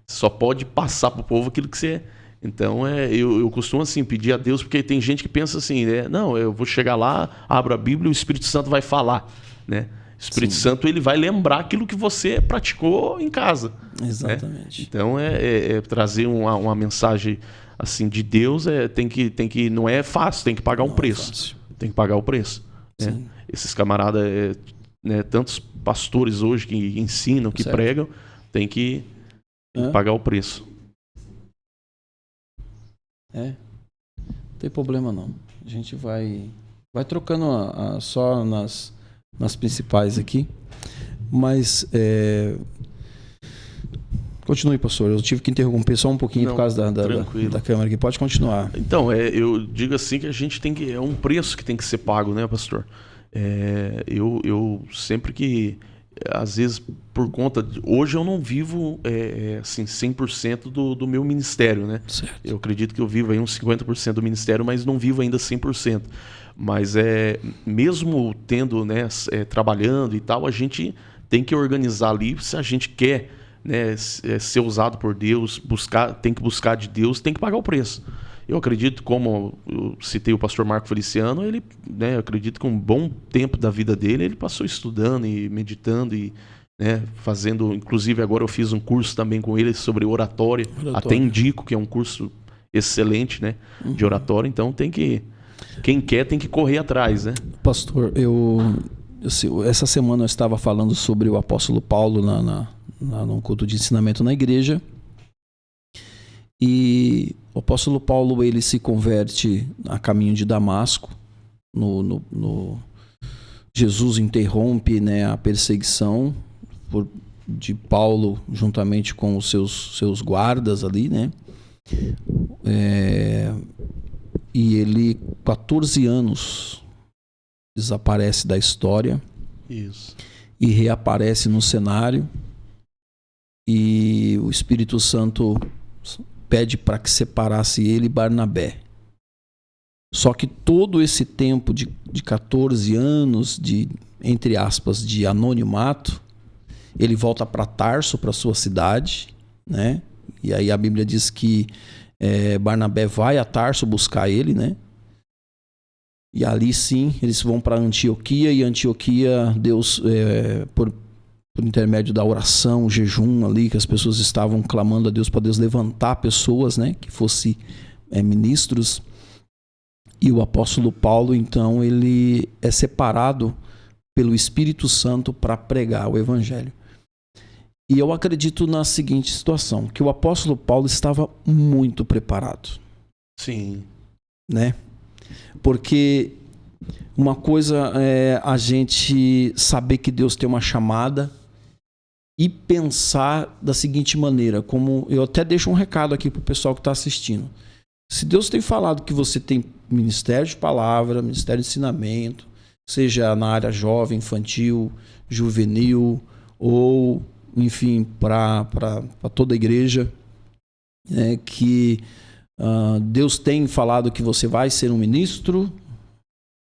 Só pode passar para o povo aquilo que você... Então, eu costumo assim pedir a Deus, porque tem gente que pensa assim, né? Não, eu vou chegar lá, abro a Bíblia e o Espírito Santo vai falar, né? O Espírito Santo, ele vai lembrar aquilo que você praticou em casa. Exatamente. Né? Então, trazer uma mensagem assim de Deus, tem que não é fácil, tem que pagar um preço. Tem que pagar o preço. Né? Esses camaradas, né, tantos pastores hoje que ensinam, que pregam, tem que pagar o preço. Não tem problema não. A gente vai trocando só nas principais aqui. Mas continue, pastor. Eu tive que interromper só um pouquinho por causa da câmera aqui. Pode continuar. Então, eu digo assim que a gente tem que... É um preço que tem que ser pago, né, pastor? Eu sempre que... Às vezes, por conta... Hoje eu não vivo assim, 100% do meu ministério, né? Certo. Eu acredito que eu vivo aí uns 50% do ministério, mas não vivo ainda 100%. Mas mesmo tendo, né, trabalhando e tal, a gente tem que organizar ali se a gente quer, né, ser usado por Deus, tem que buscar de Deus, tem que pagar o preço. Eu acredito, como eu citei o pastor Marco Feliciano, ele, né, eu acredito que um bom tempo da vida dele, ele passou estudando e meditando e, né, fazendo, inclusive agora eu fiz um curso também com ele sobre oratória. Até indico que é um curso excelente, né, de oratória, então quem quer tem que correr atrás, né? Pastor, essa semana eu estava falando sobre o apóstolo Paulo num culto de ensinamento na igreja. E o apóstolo Paulo, ele se converte a caminho de Damasco. Jesus interrompe, né, a perseguição de Paulo juntamente com os seus guardas ali, né? E ele, 14 anos, desaparece da história. Isso. E reaparece no cenário. E o Espírito Santo pede para que separasse ele e Barnabé. Só que todo esse tempo de 14 anos de, entre aspas, de anonimato, ele volta para Tarso, para sua cidade, né? E aí a Bíblia diz que Barnabé vai a Tarso buscar ele, né? E ali sim, eles vão para Antioquia, e Antioquia, Deus, por intermédio da oração, jejum ali, que as pessoas estavam clamando a Deus para Deus levantar pessoas, né? Que fossem ministros. E o apóstolo Paulo, então, ele é separado pelo Espírito Santo para pregar o evangelho. E eu acredito na seguinte situação, que o apóstolo Paulo estava muito preparado. Sim. Né? Porque uma coisa é a gente saber que Deus tem uma chamada e pensar da seguinte maneira, como eu até deixo um recado aqui para o pessoal que está assistindo. Se Deus tem falado que você tem ministério de palavra, ministério de ensinamento, seja na área jovem, infantil, juvenil, ou, enfim, para toda a igreja, que Deus tem falado que você vai ser um ministro,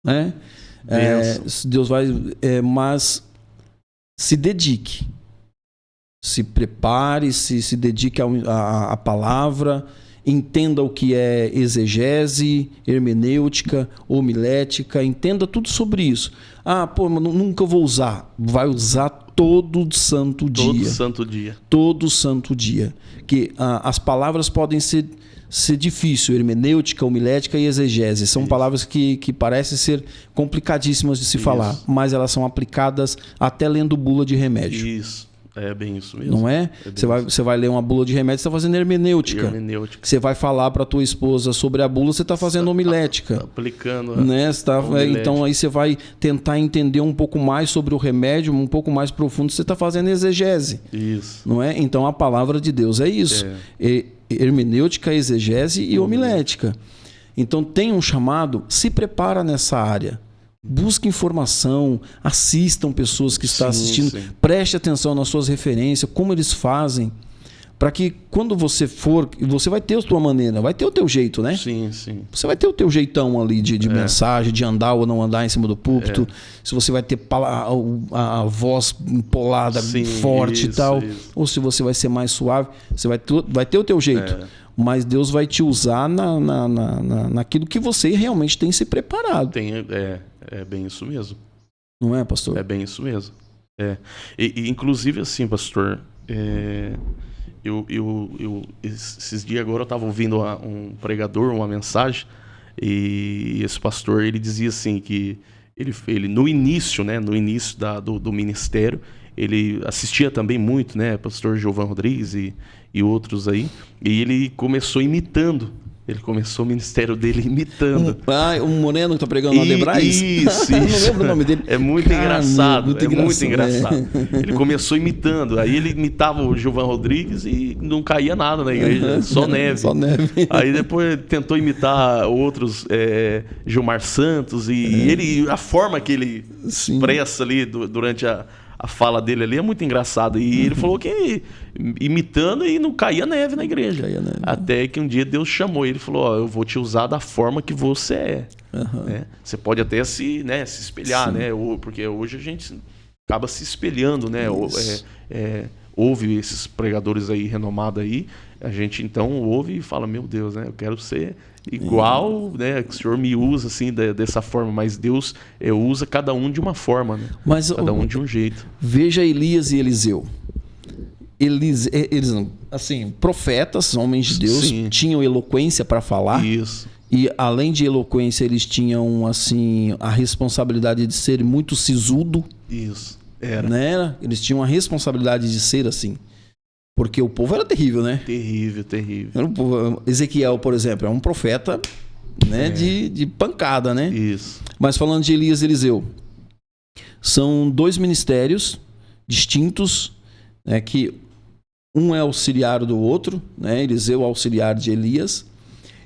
né? Deus vai, mas se dedique, se prepare, se dedique à palavra. Entenda o que é exegese, hermenêutica, homilética, entenda tudo sobre isso. Mas nunca vou usar. Vai usar todo santo dia. Todo santo dia. Todo santo dia. Que as palavras podem ser difíceis, hermenêutica, homilética e exegese. São palavras que parecem ser complicadíssimas de se falar, mas elas são aplicadas até lendo bula de remédio. Isso. É bem isso mesmo. Não é? Você vai ler uma bula de remédio, você está fazendo hermenêutica. Você vai falar para tua esposa sobre a bula, você está fazendo homilética. Aplicando. Né? Então aí você vai tentar entender um pouco mais sobre o remédio, um pouco mais profundo, você está fazendo exegese. Isso. Não é? Então a palavra de Deus é isso. Hermenêutica, exegese e homilética. Então tem um chamado, se prepara nessa área. Busque informação, assistam pessoas que estão assistindo, preste atenção nas suas referências, como eles fazem, para que quando você for, você vai ter a sua maneira, vai ter o teu jeito, né? Sim, sim. Você vai ter o teu jeitão ali de mensagem, de andar ou não andar em cima do púlpito, se você vai ter a voz empolada, forte e tal, ou se você vai ser mais suave, você vai ter o teu jeito. Mas Deus vai te usar naquilo que você realmente tem se preparado. É bem isso mesmo. Não é, pastor? É bem isso mesmo. E inclusive assim, pastor, esses dias agora eu estava ouvindo um pregador, uma mensagem, e esse pastor, ele dizia assim que ele no início, né, do ministério, ele assistia também muito, né, pastor Giovan Rodrigues e outros aí, e ele começou imitando. Ele começou o ministério dele imitando. Um moreno que tá pregando na Debrais? Isso. Não lembro o nome dele. É muito engraçado. Muito engraçado. Ele começou imitando. Aí ele imitava o Giovan Rodrigues e não caía nada na igreja. Só neve. Só neve. Aí depois tentou imitar outros, Gilmar Santos. E a forma que ele expressa ali durante a fala dele ali é muito engraçada. E ele falou que imitando e não caía neve na igreja. Até que um dia Deus chamou ele e falou, eu vou te usar da forma que você é. Né? Você pode até se espelhar, né? Porque hoje a gente acaba se espelhando, né? Ouve esses pregadores aí renomados aí, a gente então ouve e fala, meu Deus, né? Eu quero ser igual, né? Que o Senhor me usa assim dessa forma, mas Deus usa cada um de uma forma, né? Cada um de um jeito. Veja Elias e Eliseu. Eles assim, profetas, homens de Deus, tinham eloquência para falar. Isso. E além de eloquência, eles tinham assim a responsabilidade de ser muito sisudo. Isso. Né? Eles tinham a responsabilidade de ser assim. Porque o povo era terrível, né? Terrível. Ezequiel, por exemplo, é um profeta, né? De pancada, né? Isso. Mas falando de Elias e Eliseu, são dois ministérios distintos, né? Que um é auxiliar do outro, né? Eliseu auxiliar de Elias.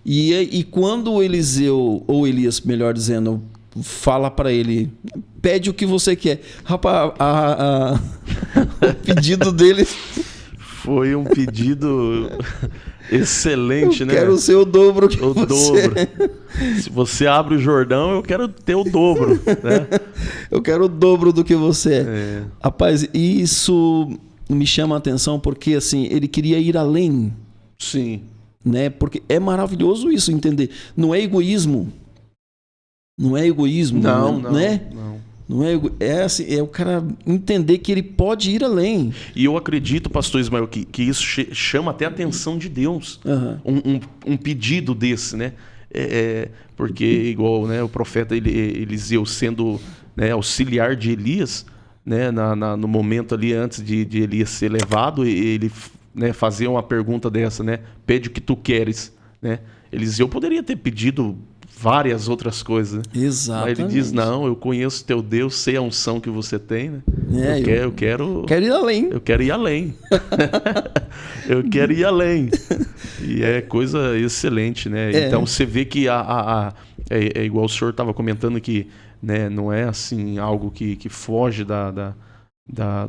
E quando Eliseu, ou Elias, melhor dizendo, fala para ele, pede o que você quer. Rapaz, o pedido dele... Foi um pedido excelente, né? Eu quero ser o dobro que o você... dobro. Se você abre o Jordão, eu quero ter o dobro, né? Eu quero o dobro do que você é. É. Rapaz, isso me chama a atenção porque, assim, ele queria ir além, Sim. né? Porque é maravilhoso isso, entender. Não é egoísmo. Não é egoísmo, Não. Não é assim, é o cara entender que ele pode ir além. E eu acredito, pastor Ismael, que isso chama até a atenção de Deus. Uhum. Um pedido desse, né? Porque, igual, né, o profeta Eliseu sendo, né, auxiliar de Elias, né, no momento ali antes de Elias ser levado, ele, né, fazia uma pergunta dessa, né? Pede o que tu queres, né? Eliseu poderia ter pedido várias outras coisas, né? Exatamente. Mas ele diz, não, eu conheço teu Deus, sei a unção que você tem, né? Eu quero ir além. Eu quero ir além. Eu quero ir além. E é coisa excelente, né? Então você vê que é igual o senhor estava comentando que, né, não é assim algo que foge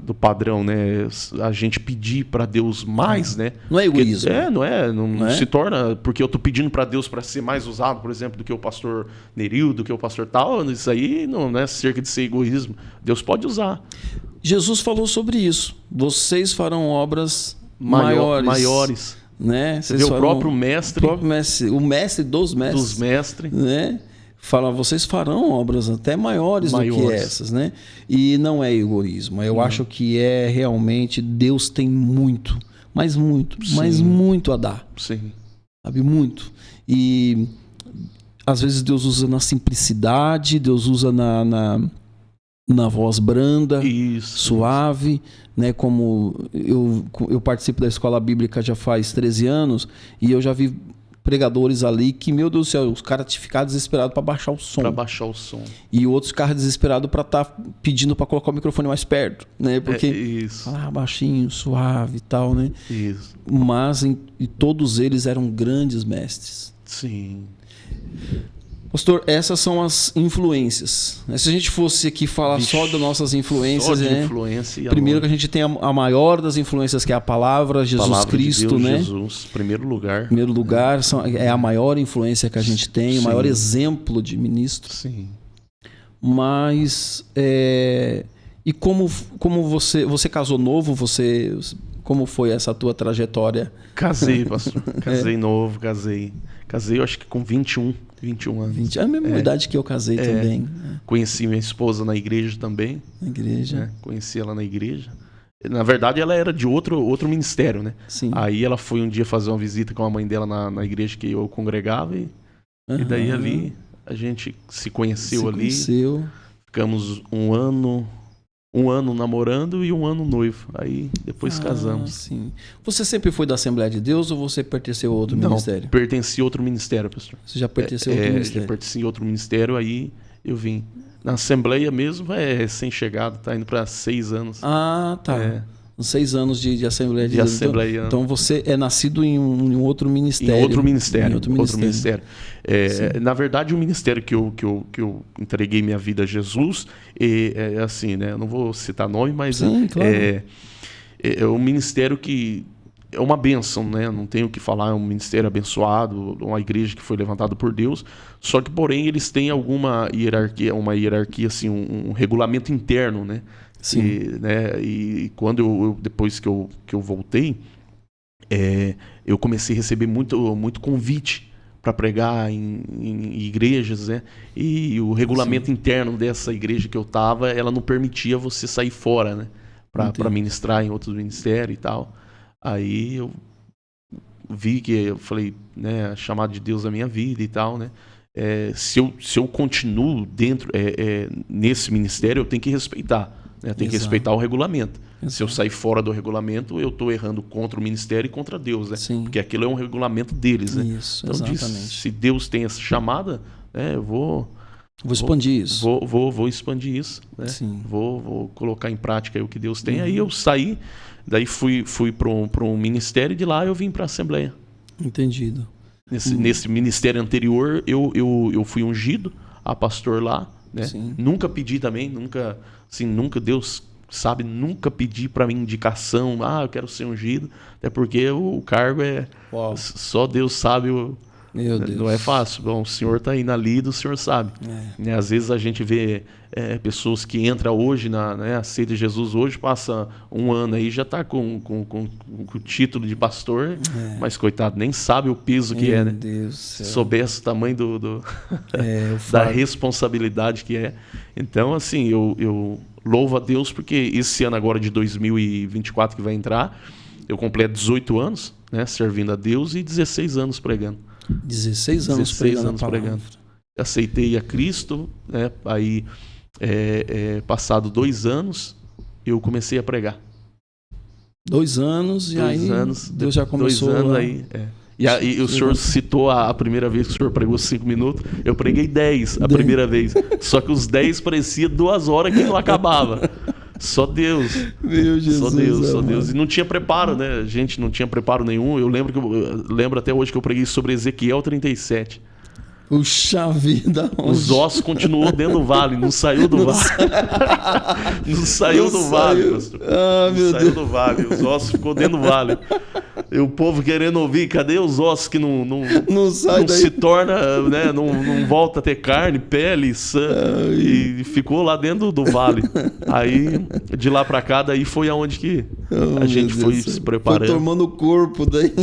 do padrão, né? A gente pedir para Deus mais, né? Não é egoísmo. Não se torna porque eu tô pedindo para Deus para ser mais usado, por exemplo, do que o pastor Nerildo, do que o pastor tal. Isso aí não é cerca de ser egoísmo. Deus pode usar. Jesus falou sobre isso. Vocês farão obras maiores. Né? Você vê o próprio mestre. O mestre dos mestres. Dos mestres. Né? Fala, vocês farão obras até maiores do que essas, né? E não é egoísmo. Eu acho que é realmente Deus tem muito, mas muito a dar. Sim. Sabe, muito. E às vezes Deus usa na simplicidade, Deus usa na voz branda, suave, né? Como eu participo da escola bíblica já faz 13 anos e eu já vi pregadores ali que, meu Deus do céu, os caras ficaram desesperados para baixar o som. E outros caras desesperados para estar pedindo para colocar o microfone mais perto, né? Porque falar baixinho, suave e tal, né? Isso. Mas e todos eles eram grandes mestres. Sim. Pastor, essas são as influências. Se a gente fosse aqui falar só das nossas influências, só de né? Influência Primeiro que a gente tem a maior das influências, que é a palavra, Jesus Cristo, de Deus, né? Jesus, primeiro lugar. Primeiro lugar, é a maior influência que a gente tem, o maior exemplo de ministro. Sim. Mas e como você casou novo, como foi essa tua trajetória? Casei, pastor. Casei novo, casei. Casei, eu acho que com 21 anos. É a mesma idade que eu casei também. Conheci minha esposa na igreja também. Na igreja. Né? Conheci ela na igreja. Na verdade, ela era de outro ministério, né? Sim. Aí ela foi um dia fazer uma visita com a mãe dela na igreja que eu congregava. E daí ali a gente se conheceu. Ficamos um ano namorando e um ano noivo. Aí depois casamos. Sim. Você sempre foi da Assembleia de Deus ou você pertenceu a outro ministério? Não, pertenci a outro ministério, pastor. Você já pertenceu a outro ministério? Já pertenci a outro ministério, aí eu vim. Na Assembleia mesmo é recém-chegado, tá indo para 6 anos. Ah, tá. 6 anos de Assembleia de Deus. Assembleia. Então você é nascido em um outro ministério. Em outro ministério. Na verdade, o ministério que eu entreguei minha vida a Jesus é assim, né? Eu não vou citar nome, mas sim, claro. É um ministério que é uma bênção, né? Não tenho o que falar, é um ministério abençoado, uma igreja que foi levantada por Deus. Só que, porém, eles têm uma hierarquia assim, um regulamento interno, né? Sim. E quando depois que eu voltei, eu comecei a receber muito convite para pregar em igrejas, né? E o regulamento interno dessa igreja que eu estava, ela não permitia você sair fora, né? Para ministrar em outros ministérios e tal. Aí eu vi que eu falei, né, chamado de Deus na minha vida e tal, né? Se eu continuo dentro nesse ministério, eu tenho que respeitar. Né? Tem que respeitar o regulamento. Exato. Se eu sair fora do regulamento, eu estou errando contra o ministério e contra Deus, né? Sim. Porque aquilo é um regulamento deles, né? Isso, então, exatamente. se Deus tem essa chamada, eu vou Vou expandir isso. Vou expandir isso, né? Sim. Vou colocar em prática aí o que Deus tem. Aí eu saí, daí fui para um ministério e de lá eu vim para a Assembleia. Entendido. Nesse ministério anterior, eu fui ungido a pastor lá, né? Sim. Nunca pedi também, nunca, Deus sabe, nunca pedi para mim indicação, eu quero ser ungido, até porque o cargo só Deus sabe, Meu Deus. não é fácil. Bom, o senhor está aí na lida, o senhor sabe. Né? Às vezes a gente vê pessoas que entram hoje, aceita Jesus hoje, passa um ano aí, já está com o título de pastor, mas coitado, nem sabe o peso que é, né? Deus Se soubesse o tamanho da responsabilidade que é. Então, assim, eu louvo a Deus porque esse ano agora de 2024 que vai entrar, eu completo 18 anos, né, servindo a Deus e 16 anos pregando. 16 anos pregando. Aceitei a Cristo, né? Aí, passado 2 anos, eu comecei a pregar. 2 anos, e 2 aí anos, Deus já começou 2 anos aí. E aí o senhor citou a primeira vez que o senhor pregou 5 minutos, eu preguei 10 a primeira vez. Só que os 10 parecia 2 horas que não acabava. Só Deus. Meu Jesus. Só Deus. E não tinha preparo, né? A gente não tinha preparo nenhum. Eu lembro até hoje que eu preguei sobre Ezequiel 37. Puxa vida. Os ossos continuou dentro do vale, não saiu do vale. Não saiu do vale, pastor. Não saiu do vale, os ossos ficou dentro do vale. E o povo querendo ouvir, cadê os ossos que não se torna, né? Não volta a ter carne, pele, sangue, e ficou lá dentro do vale. Aí, de lá pra cá, daí foi aonde que a gente foi se preparando. Foi tomando o corpo daí.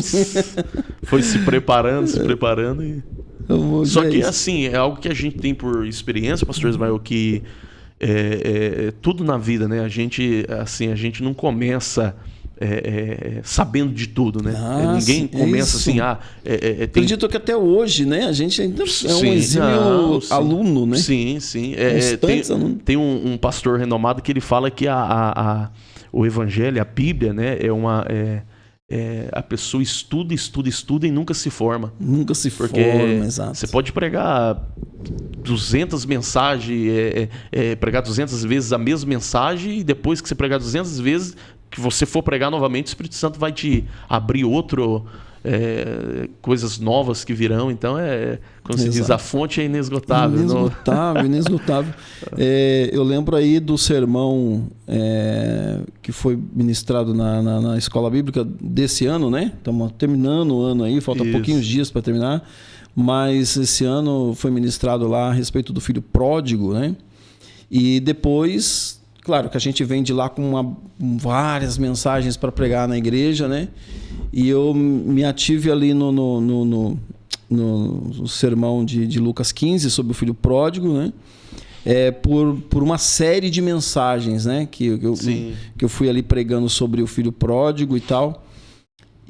Foi se preparando e... Só que assim, é algo que a gente tem por experiência, pastor Ismael, que tudo na vida, né? A gente não começa sabendo de tudo, né? Ninguém começa assim, Acredito que até hoje, né? A gente ainda é um exímio aluno, né? Sim. Tem um pastor renomado que ele fala que o evangelho, a Bíblia, né? A pessoa estuda e nunca se forma. Nunca se Porque forma, exato. Você pode pregar 200 mensagens, pregar 200 vezes a mesma mensagem, e depois que você pregar 200 vezes, que você for pregar novamente, o Espírito Santo vai te abrir coisas novas que virão. Então, como se diz, a fonte é inesgotável. Inesgotável. Eu lembro aí do sermão que foi ministrado na Escola Bíblica desse ano, né? Estamos terminando o ano aí, falta pouquinhos dias para terminar. Mas esse ano foi ministrado lá a respeito do filho pródigo, né? E depois, claro que a gente vem de lá com várias mensagens para pregar na igreja, né? E eu me ative ali no sermão de Lucas 15 sobre o filho pródigo, né? Por uma série de mensagens, né? Que eu fui ali pregando sobre o filho pródigo e tal.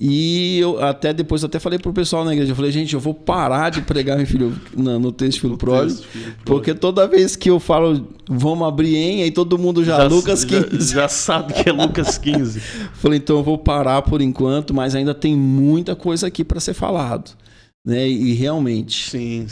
E eu depois falei pro pessoal na igreja, eu falei, gente, eu vou parar de pregar no texto filho pródigo, porque toda vez que eu falo, vamos abrir aí todo mundo Lucas 15. Já sabe que é Lucas 15. Falei, então eu vou parar por enquanto, mas ainda tem muita coisa aqui para ser falado, né? E realmente sim.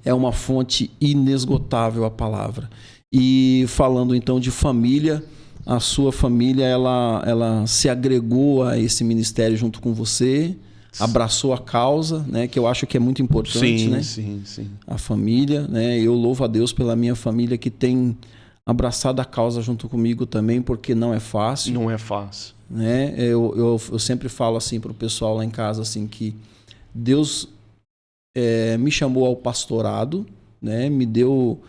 É uma fonte inesgotável a palavra. E falando então de família, a sua família, ela se agregou a esse ministério junto com você, abraçou a causa, né? Que eu acho que é muito importante, né? Sim. A família, né? Eu louvo a Deus pela minha família que tem abraçado a causa junto comigo também, porque não é fácil. Não é fácil. Né? Eu sempre falo assim para o pessoal lá em casa, assim, que Deus me chamou ao pastorado, né? Me deu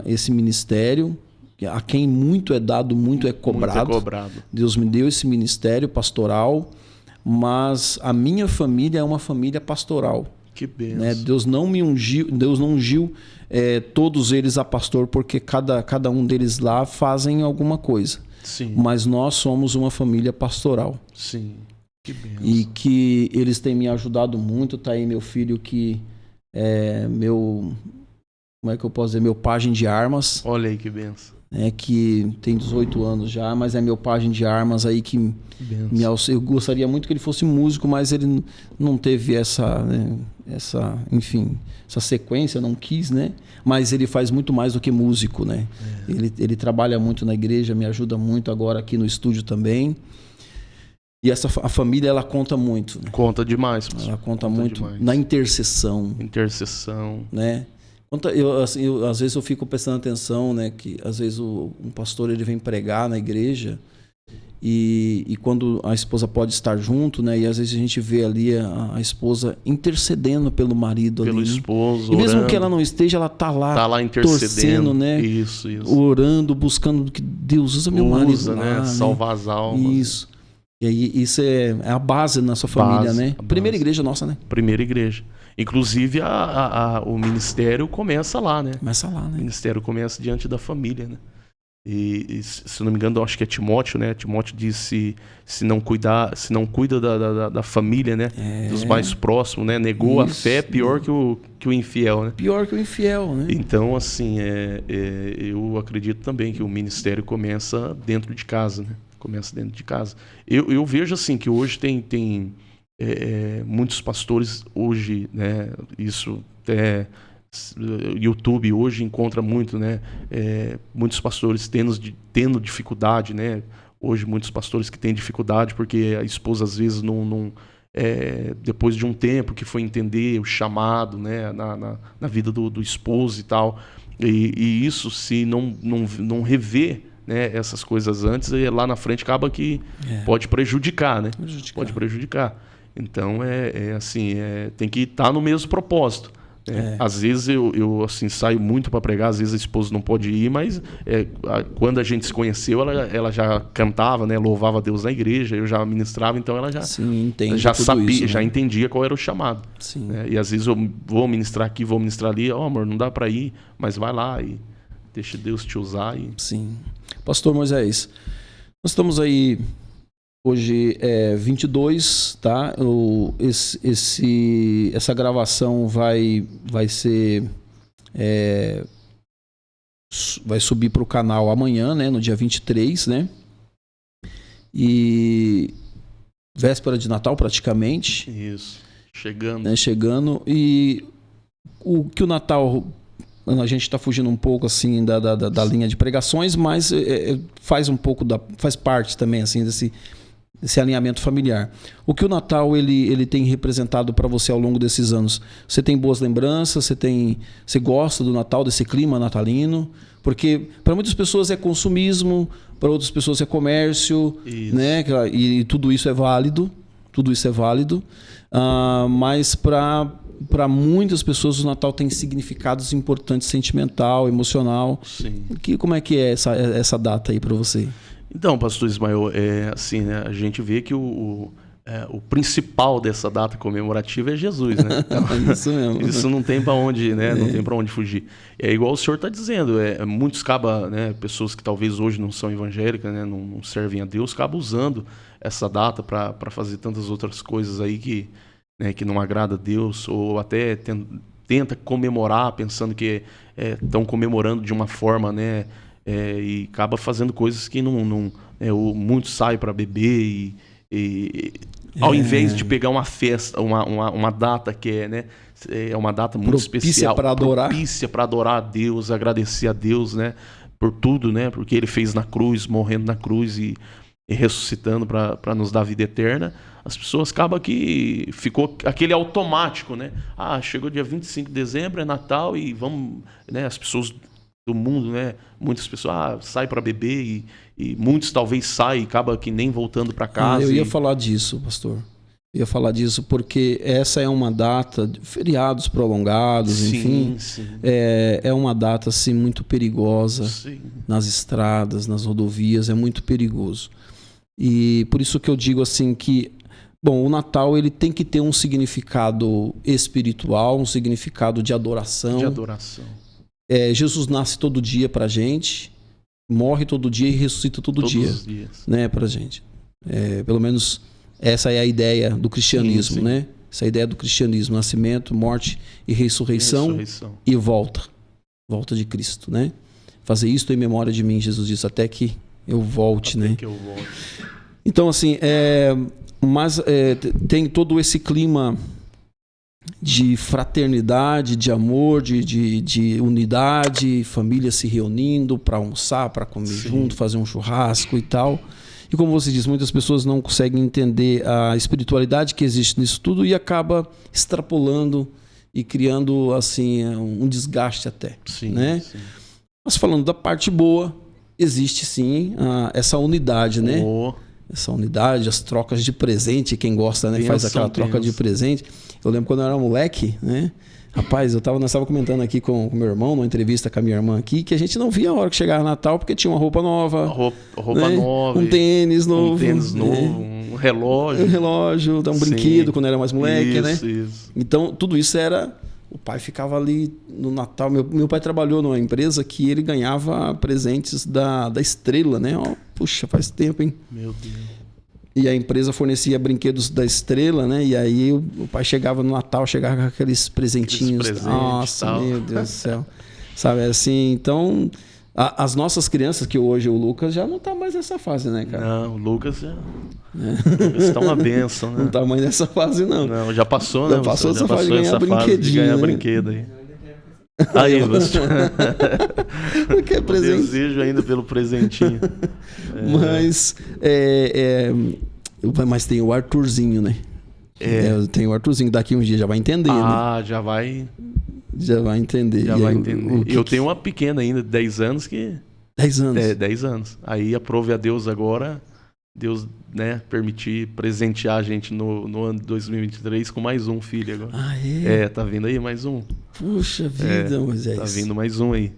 esse ministério. A quem muito é dado, muito é cobrado. Deus me deu esse ministério pastoral, mas a minha família é uma família pastoral. Que bênção. Né? Deus não ungiu todos eles a pastor, porque cada um deles lá fazem alguma coisa. Sim. Mas nós somos uma família pastoral. Sim. Que bênção. E que eles têm me ajudado muito. Tá aí meu filho que é meu... Como é que eu posso dizer? Meu pajem de armas. Olha aí que benção. né, que tem 18 anos já, mas é meu pajem de armas aí que me auxilia. Eu gostaria muito que ele fosse músico, mas ele não teve essa, né, enfim, essa sequência, não quis, né? Mas ele faz muito mais do que músico, né? Ele trabalha muito na igreja, me ajuda muito agora aqui no estúdio também. E a família, ela conta muito. Né? Conta demais. Pastor. Ela conta muito demais. Na intercessão. Né? Às vezes eu fico prestando atenção, né? Que às vezes um pastor ele vem pregar na igreja e quando a esposa pode estar junto, né? E às vezes a gente vê ali a esposa intercedendo pelo marido. Pelo ali, esposo, e mesmo orando. Que ela não esteja, ela tá lá intercedendo, torcendo, né? Isso. Orando, buscando que Deus usa meu marido lá, né? Salvar as almas. Isso. E aí isso é a base na sua família, né? Primeira igreja nossa, né? Primeira igreja. Inclusive o ministério começa lá, né? Começa lá, né? O ministério começa diante da família, né? E se não me engano, eu acho que é Timóteo, né? Timóteo disse se não cuida da família, né? Dos mais próximos, né? Negou a fé, pior que o infiel, né? Pior que o infiel, né? Então, assim, eu acredito também que o ministério começa dentro de casa, né? Começa dentro de casa. Eu vejo assim que hoje tem muitos pastores hoje, né? Isso YouTube hoje encontra muito, né? Muitos pastores tendo dificuldade, né? Hoje muitos pastores que têm dificuldade porque a esposa às vezes não depois de um tempo que foi entender o chamado, né? Na vida do esposo e tal, e isso se não rever, né, essas coisas antes, e lá na frente acaba que pode prejudicar, né? Pode prejudicar. Então assim, tem que estar no mesmo propósito. Às vezes eu assim, saio muito para pregar, às vezes a esposa não pode ir, mas quando a gente se conheceu, ela já cantava, né, louvava a Deus na igreja, eu já ministrava, então ela já sabia, isso, né? Já entendia qual era o chamado. Né? E às vezes eu vou ministrar aqui, vou ministrar ali, amor, não dá para ir, mas vai lá e deixa Deus te usar. Sim. Pastor Moisés, nós estamos aí hoje 22, tá? Essa gravação vai ser vai subir para o canal amanhã, né? No dia 23, né? E véspera de Natal praticamente. Isso. Chegando. Né? Chegando. E o que o Natal... A gente está fugindo um pouco assim da linha de pregações, mas faz parte também assim desse alinhamento familiar. O que o Natal ele tem representado para você ao longo desses anos? Você tem boas lembranças? Você gosta do Natal, desse clima natalino? Porque para muitas pessoas é consumismo, para outras pessoas é comércio, né? E tudo isso é válido. Mas para muitas pessoas o Natal tem significados importantes, sentimental, emocional. Sim. Como é que é essa data aí para você? Então, pastor Ismael, assim, né, a gente vê que o principal dessa data comemorativa é Jesus, né? Então, isso mesmo. Isso não tem para onde, né? Não tem para onde fugir. É igual o senhor está dizendo, muitos acabam, né, pessoas que talvez hoje não são evangélicas, né, não servem a Deus, acabam usando essa data para fazer tantas outras coisas aí que não agrada a Deus, ou até tenta comemorar pensando que estão comemorando de uma forma, né? E acaba fazendo coisas que muitos saem para beber e ao invés de pegar uma festa, uma data que né, uma data muito especial, propícia para adorar a Deus, agradecer a Deus, né, por tudo, né, porque Ele fez na cruz, morrendo na cruz e ressuscitando para nos dar vida eterna. As pessoas acabam que ficou aquele automático, né? Chegou dia 25 de dezembro, é Natal e vamos, né? As pessoas do mundo, né? Muitas pessoas saem para beber e muitos talvez saem e acabam que nem voltando para casa. Eu ia falar disso, pastor. Eu ia falar disso porque essa é uma data de feriados prolongados, sim, enfim. Sim. É uma data assim muito perigosa. Sim. Nas estradas, nas rodovias, é muito perigoso. E por isso que eu digo assim que o Natal ele tem que ter um significado espiritual, um significado de adoração. Jesus nasce todo dia pra gente, morre todo dia e ressuscita todo dia. Todos os dias. Né, pra gente. Pelo menos essa é a ideia do cristianismo, sim. Né? Essa é a ideia do cristianismo, nascimento, morte e ressurreição. E volta de Cristo, né? fazer isto em memória de mim, Jesus disse, até que eu volte, Até né? que eu volte. Então, assim, mas tem todo esse clima de fraternidade, de amor, de unidade, família se reunindo para almoçar, para comer junto, fazer um churrasco e tal. E como você diz, muitas pessoas não conseguem entender a espiritualidade que existe nisso tudo e acaba extrapolando e criando assim um desgaste até, né? Sim. Mas falando da parte boa, existe sim essa unidade, né? Essa unidade, as trocas de presente, quem gosta, né? Faz aquela troca de presente. Eu lembro quando eu era moleque, né? Rapaz, nós estava comentando aqui com o meu irmão, numa entrevista com a minha irmã aqui, que a gente não via a hora que chegava Natal, porque tinha uma roupa nova. Roupa né? nova. Um tênis novo. Um relógio. Um relógio, um brinquedo quando era mais moleque, né? Isso. Então, tudo isso era... O pai ficava ali no Natal. Meu pai trabalhou numa empresa que ele ganhava presentes da Estrela, né? Puxa, faz tempo, hein? Meu Deus. E a empresa fornecia brinquedos da Estrela, né? E aí o pai chegava no Natal, chegava com aqueles presentinhos. Nossa, tal. Meu Deus do céu. Sabe, assim, então... As nossas crianças, que hoje o Lucas já não tá mais nessa fase, né, cara? Não, o Lucas já... O Lucas tá uma benção, né? Não tá mais nessa fase, não. Não, já passou, né? Já passou essa fase de ganhar brinquedinho, ganhar né? brinquedo aí. Aí, você... Porque é presente. Desejo ainda pelo presentinho. Mas tem o Arthurzinho, né? Tem o Arthurzinho, daqui uns dias já vai entender, né? Já vai... Já vai entender. Vai entender. Eu tenho uma pequena ainda, de 10 anos, que... 10 anos? 10 anos. Aí aprove a Deus agora, Deus, né, permitir presentear a gente no ano de 2023 com mais um filho agora. Tá vindo aí mais um. Puxa vida, Moisés. Tá vindo mais um aí.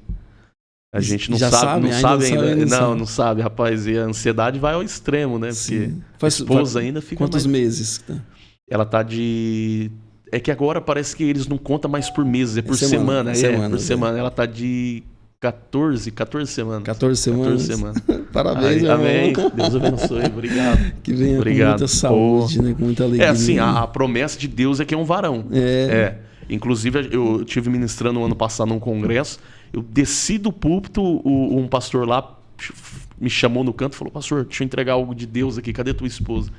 A gente não já sabe ainda. Não sabe, rapaz. E a ansiedade vai ao extremo, né? Porque a esposa ainda fica Quantos meses? Ela tá de... É que agora parece que eles não contam mais por meses, é por semana. Por semana. Ela tá de 14 semanas. 14 semanas. Parabéns, meu amém. Deus abençoe. Obrigado. Que venha com muita saúde, né? Com muita alegria. Assim, a promessa de Deus é que é um varão. Inclusive, eu tive ministrando no ano passado num congresso, eu desci do púlpito, um pastor lá me chamou no canto e falou, pastor, deixa eu entregar algo de Deus aqui, cadê tua esposa?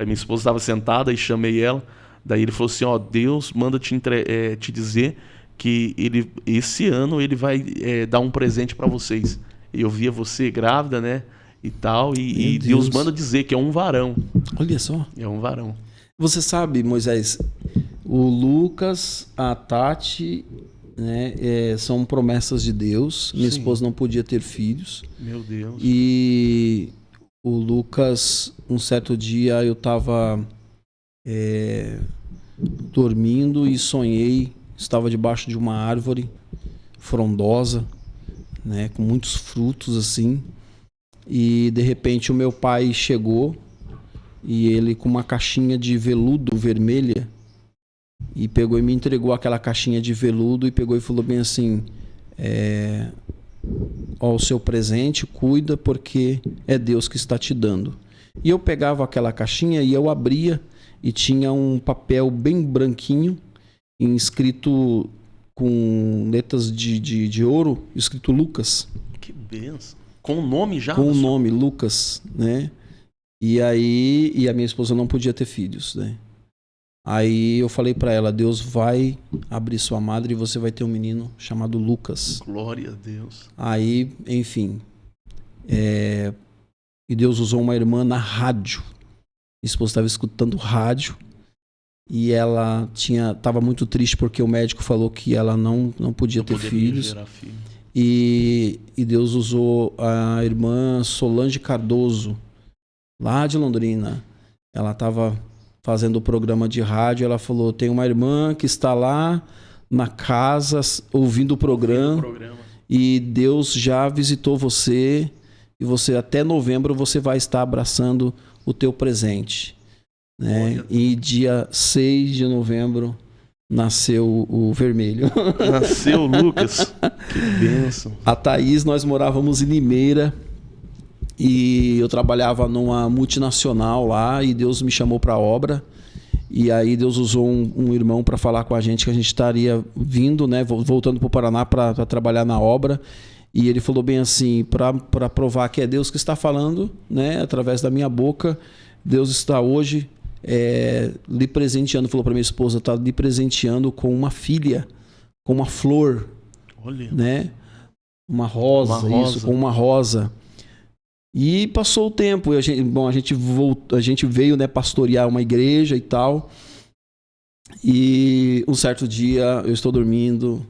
Aí minha esposa estava sentada e chamei ela. Daí ele falou assim, Deus manda te dizer que esse ano ele vai dar um presente para vocês. Eu via você grávida, né? E tal. E Deus manda dizer que é um varão. Olha só. É um varão. Você sabe, Moisés, o Lucas, a Tati, né, são promessas de Deus. Minha esposa não podia ter filhos. Meu Deus. E o Lucas, um certo dia eu estava... dormindo e sonhei, estava debaixo de uma árvore frondosa, né, com muitos frutos assim, e de repente o meu pai chegou e ele com uma caixinha de veludo vermelha e pegou e me entregou aquela caixinha de veludo e pegou e falou bem assim, o seu presente, cuida porque é Deus que está te dando. E eu pegava aquela caixinha e eu abria e tinha um papel bem branquinho, escrito com letras de ouro, escrito Lucas. Que benção. Com o nome já? Com o nome, Lucas, né? E a minha esposa não podia ter filhos, né? Aí eu falei para ela, Deus vai abrir sua madre e você vai ter um menino chamado Lucas. Glória a Deus. Aí, enfim, e Deus usou uma irmã na rádio. Minha esposa estava escutando rádio e ela estava muito triste porque o médico falou que ela não podia ter filhos. E Deus usou a irmã Solange Cardoso, lá de Londrina. Ela estava fazendo o programa de rádio. Ela falou, tem uma irmã que está lá na casa ouvindo o programa. E Deus já visitou você e você até novembro você vai estar abraçando o teu presente, né? E dia 6 de novembro nasceu o vermelho. Nasceu o Lucas. Que bênção. A Thaís, nós morávamos em Limeira e eu trabalhava numa multinacional lá e Deus me chamou para a obra. E aí Deus usou um irmão para falar com a gente que a gente estaria vindo, né, voltando para o Paraná para trabalhar na obra. E ele falou bem assim, para provar que é Deus que está falando, né, através da minha boca, Deus está hoje lhe presenteando, falou para minha esposa, está lhe presenteando com uma filha, com uma flor. Olha. Né? Uma rosa, isso, com uma rosa. E passou o tempo, a gente veio, né, pastorear uma igreja e tal. E um certo dia eu estou dormindo,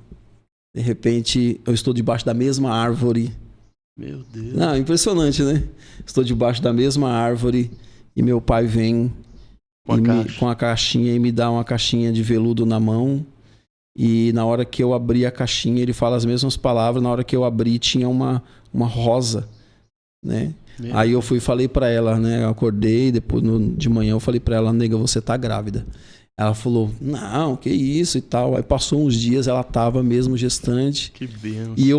de repente eu estou debaixo da mesma árvore. Meu Deus. Não, impressionante, né? Estou debaixo da mesma árvore e meu pai vem com a caixinha e me dá uma caixinha de veludo na mão. E na hora que eu abri a caixinha, ele fala as mesmas palavras. Na hora que eu abri, tinha uma rosa, né? Aí eu fui e falei pra ela, né? Eu acordei, depois de manhã eu falei pra ela, nega, você tá grávida. Ela falou, não, que isso e tal. Aí passou uns dias, ela tava mesmo gestante. Que benção. E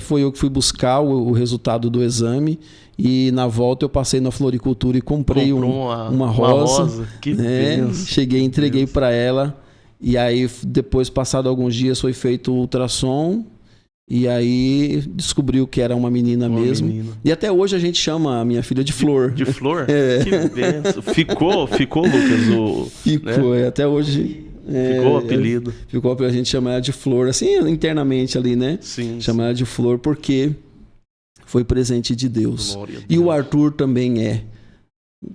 foi eu que fui buscar o resultado do exame. E na volta eu passei na floricultura e comprei uma rosa. Que né? benção. Cheguei, entreguei pra ela. E aí, depois, passado alguns dias, foi feito o ultrassom. E aí, descobriu que era uma menina mesmo. E até hoje a gente chama a minha filha de Flor. De Flor? Que benção. Ficou, Lucas? Ficou, né? Até hoje... ficou o apelido. Ficou a gente chama ela de Flor, assim, internamente ali, né? Sim. Chama ela de Flor porque foi presente de Deus. E o Arthur também é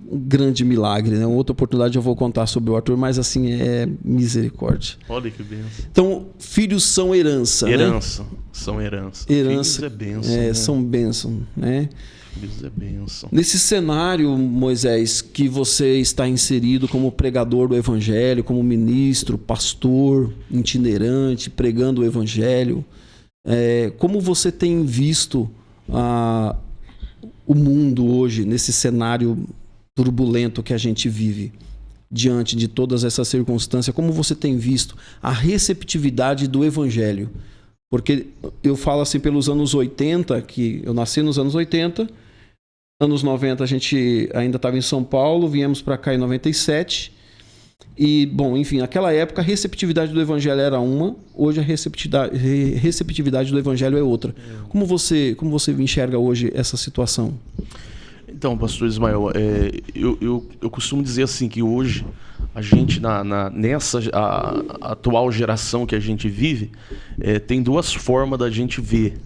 um grande milagre, né? Outra oportunidade eu vou contar sobre o Arthur, mas assim, é misericórdia. Olha que benção. Então, filhos são herança, Herança, né? São herança. Herança. Filhos é bênção. Né? São bênção, né? Filhos é bênção. Nesse cenário, Moisés, que você está inserido como pregador do evangelho, como ministro, pastor, itinerante, pregando o evangelho, como você tem visto o mundo hoje, nesse cenário turbulento que a gente vive, diante de todas essas circunstâncias, como você tem visto a receptividade do evangelho? Porque eu falo assim, pelos anos 80, que eu nasci nos anos 80, anos 90 a gente ainda estava em São Paulo, viemos para cá em 97, e, bom, enfim, naquela época a receptividade do evangelho era uma, hoje a receptividade do evangelho é outra. Como você enxerga hoje essa situação? Então, pastor Ismael, eu costumo dizer assim que hoje a gente, nessa atual geração que a gente vive, tem duas formas da gente ver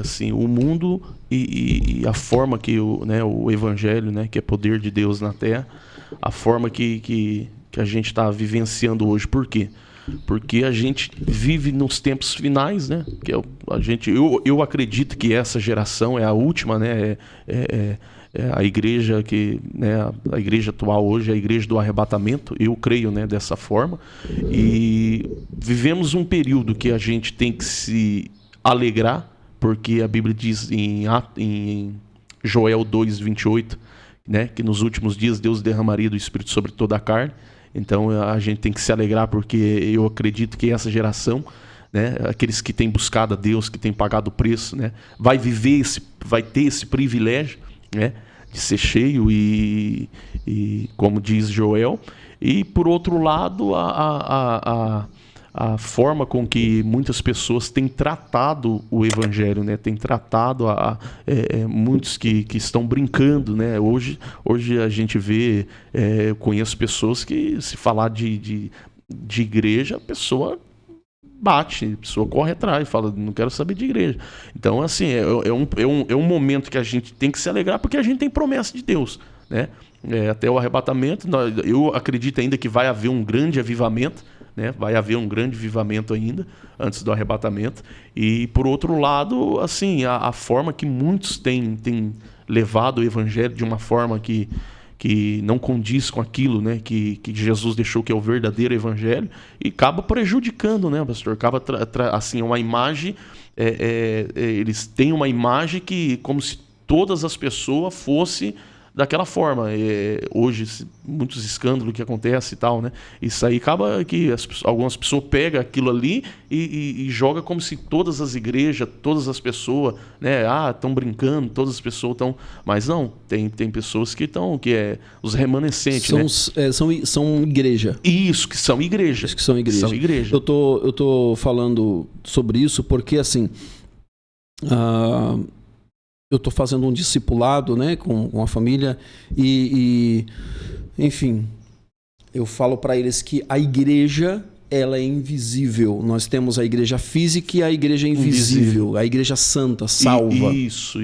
assim, o mundo e a forma que o evangelho, né, que é poder de Deus na terra, a forma que a gente está vivenciando hoje. Por quê? Porque a gente vive nos tempos finais, né? Que eu acredito que essa geração é a última, né? A igreja a igreja atual hoje é a igreja do arrebatamento. Eu creio, né, dessa forma. E vivemos um período que a gente tem que se alegrar, porque a Bíblia diz em Joel 2:28, né, que nos últimos dias Deus derramaria do Espírito sobre toda a carne. Então a gente tem que se alegrar, porque eu acredito que essa geração, né, aqueles que têm buscado a Deus, que têm pagado o preço, né, vai ter esse privilégio, né, de ser cheio e como diz Joel. E por outro lado, a forma com que muitas pessoas têm tratado o evangelho, né? Tem tratado muitos que estão brincando, né? Hoje a gente vê, eu conheço pessoas que, se falar de igreja, a pessoa bate, a pessoa corre atrás, fala, não quero saber de igreja. Então, assim, é um momento que a gente tem que se alegrar, porque a gente tem promessa de Deus, né? Até o arrebatamento, eu acredito ainda que vai haver um grande avivamento, né? Vai haver um grande avivamento ainda, antes do arrebatamento. E, por outro lado, assim, a forma que muitos têm levado o evangelho de uma forma que não condiz com aquilo, né, que Jesus deixou, que é o verdadeiro evangelho, e acaba prejudicando, né, pastor? Acaba assim, uma imagem, eles têm uma imagem que, como se todas as pessoas fossem daquela forma. Hoje, muitos escândalos que acontecem e tal, né? Isso aí acaba que algumas pessoas pegam aquilo ali e jogam como se todas as igrejas, todas as pessoas, né? Estão brincando, todas as pessoas estão... Mas não, tem pessoas que estão, os remanescentes, né? São igreja. Isso, que são igrejas. Acho que são igreja. São igreja. Eu tô falando sobre isso porque, assim, eu estou fazendo um discipulado, né, com a família enfim, eu falo para eles que a igreja, ela é invisível. Nós temos a igreja física e a igreja invisível. A igreja santa, salva. Isso.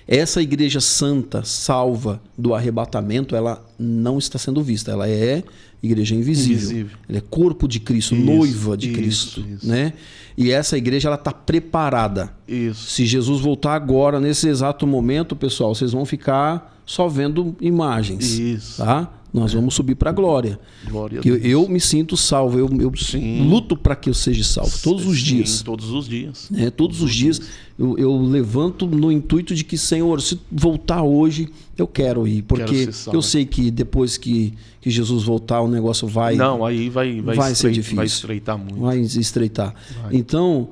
Essa igreja santa, salva do arrebatamento, ela não está sendo vista. Ela é igreja invisível. Ela é corpo de Cristo, noiva de Cristo. Né? E essa igreja, ela está preparada. Se Jesus voltar agora, nesse exato momento, pessoal, vocês vão ficar só vendo imagens. Tá? Nós vamos subir para a glória. Eu me sinto salvo. Eu luto para que eu seja salvo. Todos os dias. Todos os dias. Todos os dias eu levanto no intuito de que, Senhor, se voltar hoje, eu quero ir. Porque eu sei que depois que Jesus voltar, o negócio vai... Não, aí vai ser difícil. Vai estreitar muito. Vai estreitar. Então,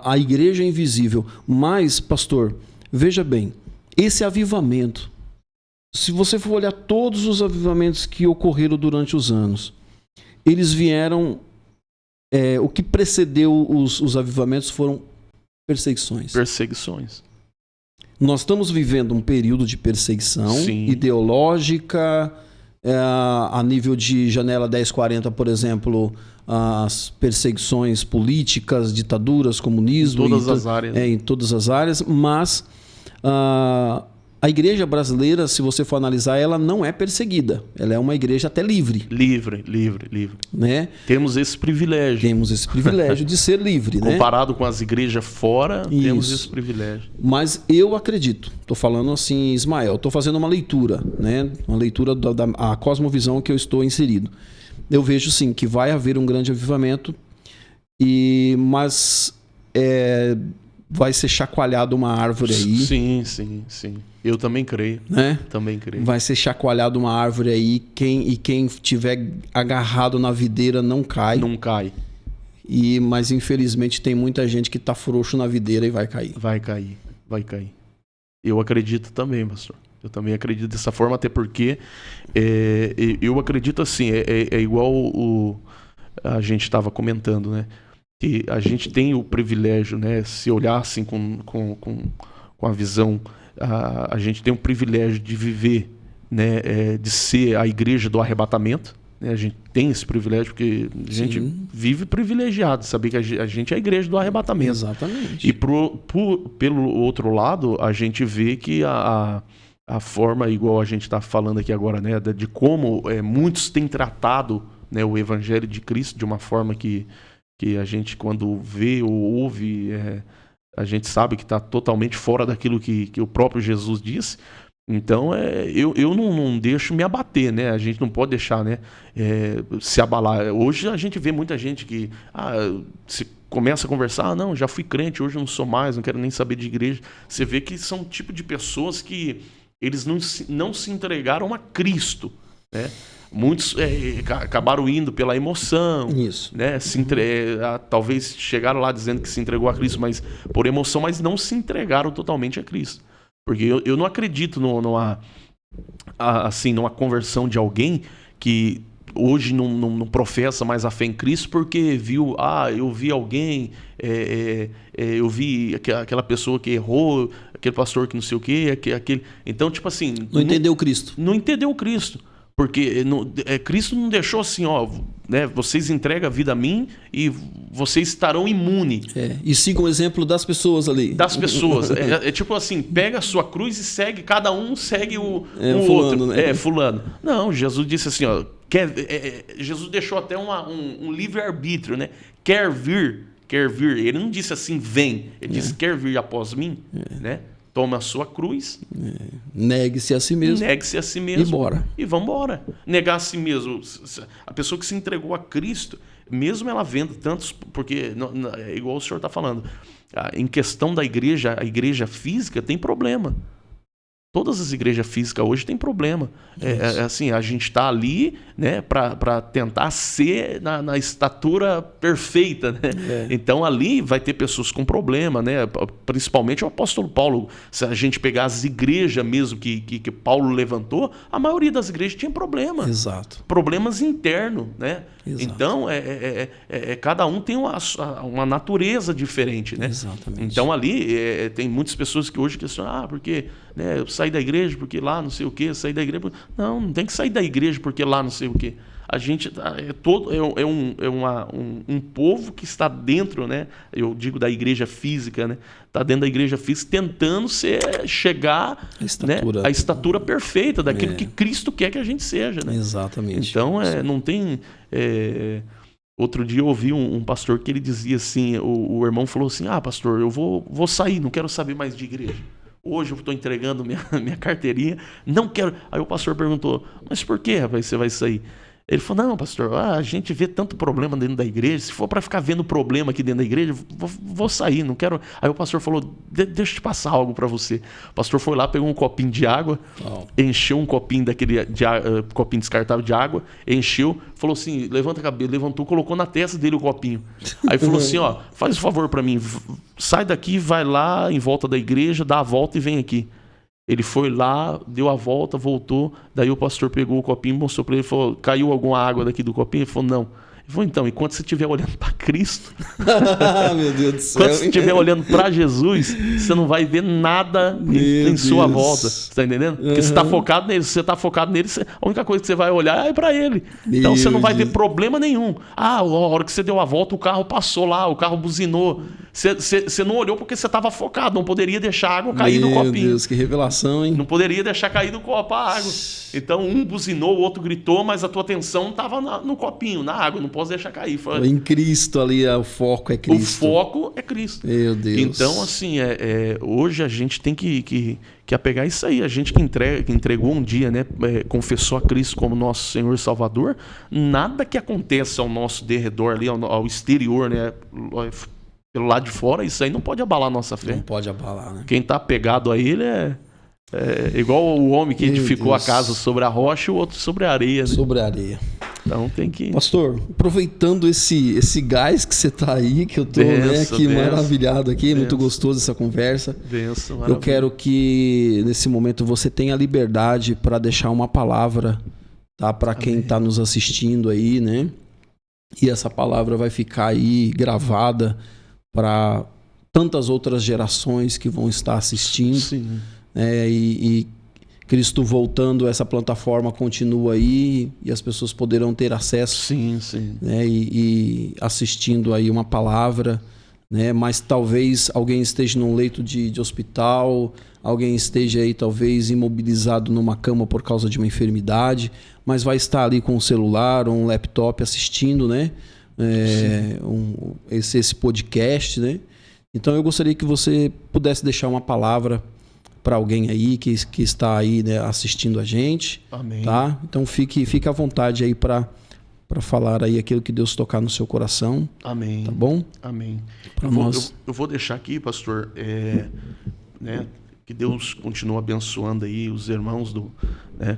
a igreja é invisível. Mas, pastor, veja bem, esse avivamento, se você for olhar todos os avivamentos que ocorreram durante os anos, eles vieram... o que precedeu os avivamentos foram perseguições. Nós estamos vivendo um período de perseguição ideológica, a nível de Janela 1040, por exemplo, as perseguições políticas, ditaduras, comunismo. Em todas as áreas. Em todas as áreas, mas... a igreja brasileira, se você for analisar, ela não é perseguida. Ela é uma igreja até livre. Livre. Né? Temos esse privilégio. De ser livre. Comparado com as igrejas fora, temos esse privilégio. Mas eu acredito, estou falando assim, Ismael, estou fazendo uma leitura, né? Uma leitura da cosmovisão que eu estou inserido. Eu vejo sim que vai haver um grande avivamento, mas vai ser chacoalhado uma árvore aí. Sim. Eu também creio. Né? Também creio. Vai ser chacoalhado uma árvore aí. Quem tiver agarrado na videira não cai. Não cai. Mas infelizmente tem muita gente que está frouxo na videira e vai cair. Vai cair. Eu acredito também, pastor. Eu também acredito dessa forma, até porque eu acredito assim, igual a gente estava comentando, né? Que a gente tem o privilégio, né? Se olhar assim com a visão, a gente tem o privilégio de viver, né? De ser a igreja do arrebatamento, né? A gente tem esse privilégio porque a gente vive privilegiado, saber que a gente é a igreja do arrebatamento. Exatamente. E pelo outro lado, a gente vê que a forma, igual a gente está falando aqui agora, né? De como muitos têm tratado, né, o evangelho de Cristo de uma forma que a gente, quando vê ou ouve, a gente sabe que está totalmente fora daquilo que o próprio Jesus disse. Então, eu não deixo me abater, né? A gente não pode deixar, né, se abalar. Hoje a gente vê muita gente que se começa a conversar, não, já fui crente, hoje eu não sou mais, não quero nem saber de igreja. Você vê que são um tipo de pessoas que eles não se entregaram a Cristo, né? Muitos acabaram indo pela emoção. Isso. Né? Talvez chegaram lá dizendo que se entregou a Cristo, mas por emoção, mas não se entregaram totalmente a Cristo. Porque eu não acredito numa conversão de alguém que hoje não professa mais a fé em Cristo porque viu, eu vi alguém, eu vi aquela pessoa que errou, aquele pastor que não sei o quê, aquele... Então, tipo assim... Não entendeu Cristo. Não entendeu o Cristo. Porque Cristo não deixou assim, né, vocês entregam a vida a mim e vocês estarão imunes. E sigam o exemplo das pessoas ali. Das pessoas. Tipo assim, pega a sua cruz e segue, cada um segue o fulano, outro. Né? Fulano. Não, Jesus disse assim, Jesus deixou até um livre-arbítrio, né? Quer vir. Ele não disse assim, vem. Ele disse, quer vir após mim, né? Toma a sua cruz. Negue-se a si mesmo. E bora. E vamos embora. Negar a si mesmo. A pessoa que se entregou a Cristo, mesmo ela vendo tantos... Porque, igual o senhor está falando, em questão da igreja, a igreja física tem problema. Todas as igrejas físicas hoje têm problema. Assim, a gente está ali, né, para tentar ser na estatura perfeita, né? Então ali vai ter pessoas com problema, né? Principalmente o apóstolo Paulo. Se a gente pegar as igrejas mesmo que Paulo levantou, a maioria das igrejas tinha problema. Exato. Problemas internos, né? Exato. Então cada um tem uma natureza diferente, né? Exatamente. Então ali tem muitas pessoas que hoje questionam, porque, né, eu saí da igreja porque lá não sei o quê, saí da igreja. Não tem que sair da igreja porque lá não sei o quê. A gente um povo que está dentro, né? Eu digo da igreja física, né? Está dentro da igreja física tentando chegar à estatura perfeita daquilo que Cristo quer que a gente seja, né? Exatamente. Então não tem. Outro dia eu ouvi um pastor que ele dizia assim, o irmão falou assim, pastor, eu vou sair, não quero saber mais de igreja. Hoje eu estou entregando minha carteirinha, não quero. Aí o pastor perguntou, mas por que, rapaz, você vai sair? Ele falou, não, pastor, a gente vê tanto problema dentro da igreja, se for para ficar vendo problema aqui dentro da igreja, vou sair, não quero. Aí o pastor falou, deixa eu te passar algo para você. O pastor foi lá, pegou um copinho de água, encheu um copinho copinho descartável de água, encheu, falou assim, levanta a cabeça, levantou, colocou na testa dele o copinho. Aí falou assim, faz um favor para mim, sai daqui, vai lá em volta da igreja, dá a volta e vem aqui. Ele foi lá, deu a volta, voltou. Daí o pastor pegou o copinho, mostrou para ele, falou, caiu alguma água daqui do copinho? Ele falou, não. Ele falou, então, enquanto você estiver olhando para Cristo, meu Deus do céu. Quando você estiver olhando para Jesus, você não vai ver nada em sua volta. Você está entendendo? Porque você está focado nele. Se você está focado nele, a única coisa que você vai olhar é para ele. Então você não vai ver problema nenhum. A hora que você deu a volta, o carro passou lá, o carro buzinou. Você não olhou porque você estava focado. Não poderia deixar a água cair no copinho. Meu Deus, que revelação, hein? Não poderia deixar cair no copo a água. Então um buzinou, o outro gritou, mas a tua atenção estava no copinho, na água. Não posso deixar cair. Em Cristo ali, o foco é Cristo. O foco é Cristo. Meu Deus. Então, assim, hoje a gente tem que apegar isso aí. A gente que entregou um dia, né, confessou a Cristo como nosso Senhor e Salvador, nada que aconteça ao nosso derredor ali, ao exterior, né, pelo lado de fora, isso aí não pode abalar a nossa fé. Não pode abalar, né? Quem está apegado a ele é igual o homem que edificou a casa sobre a rocha e o outro sobre a areia. Né? Sobre a areia. Então tem que... Pastor, aproveitando esse gás que você tá aí, que eu tô aqui maravilhado aqui, muito gostoso essa conversa. Eu quero que nesse momento você tenha liberdade para deixar uma palavra, tá, para quem está nos assistindo aí, né? E essa palavra vai ficar aí gravada para tantas outras gerações que vão estar assistindo. Sim. E Cristo voltando, essa plataforma continua aí e as pessoas poderão ter acesso, sim, sim. Né, e assistindo aí uma palavra, né, mas talvez alguém esteja num leito de hospital, alguém esteja aí talvez imobilizado numa cama por causa de uma enfermidade, mas vai estar ali com um celular ou um laptop assistindo, né, esse podcast, né? Então eu gostaria que você pudesse deixar uma palavra para alguém aí que está aí, né, assistindo a gente. Amém. Tá? Então fique à vontade aí para falar aí aquilo que Deus tocar no seu coração. Amém. Tá bom? Amém. Eu vou deixar aqui, pastor, né, que Deus continue abençoando aí os irmãos do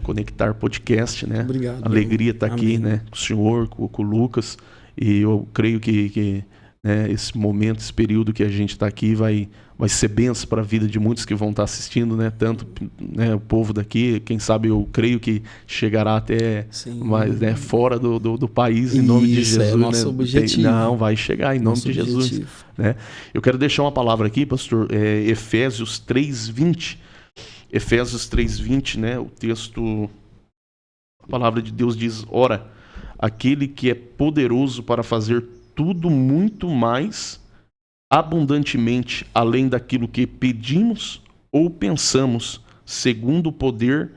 Conectar Podcast, né? Obrigado. A alegria estar aqui, né, com o senhor, com o Lucas, e eu creio que né, esse momento, esse período que a gente está aqui vai ser bênção para a vida de muitos que vão estar assistindo, né? Tanto, né, o povo daqui, quem sabe eu creio que chegará até mais, né, fora do país, em nome de Jesus. É nosso objetivo. Não, vai chegar em nome de Jesus. Né? Eu quero deixar uma palavra aqui, pastor, Efésios 3:20. Efésios 3:20, né? O texto, a palavra de Deus diz: ora, aquele que é poderoso para fazer tudo muito mais abundantemente além daquilo que pedimos ou pensamos, segundo o poder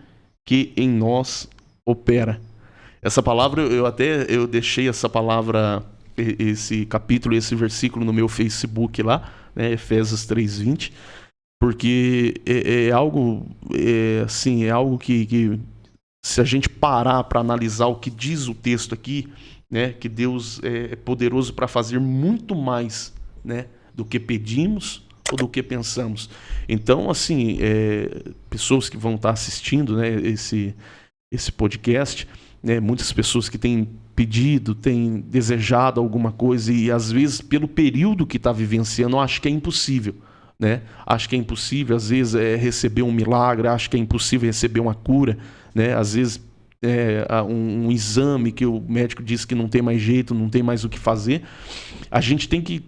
que em nós opera. Essa palavra, eu deixei essa palavra, esse capítulo, esse versículo no meu Facebook lá, né, Efésios 3:20, porque é algo que se a gente parar para analisar o que diz o texto aqui, né, que Deus é poderoso para fazer muito mais, né, do que pedimos ou do que pensamos. Então, assim, pessoas que vão estar assistindo, né, esse podcast, né, muitas pessoas que têm pedido, têm desejado alguma coisa e às vezes pelo período que está vivenciando, acho que é impossível. Né? Acho que é impossível, às vezes, receber um milagre, acho que é impossível receber uma cura, né? Às vezes um exame que o médico diz que não tem mais jeito, não tem mais o que fazer. A gente tem que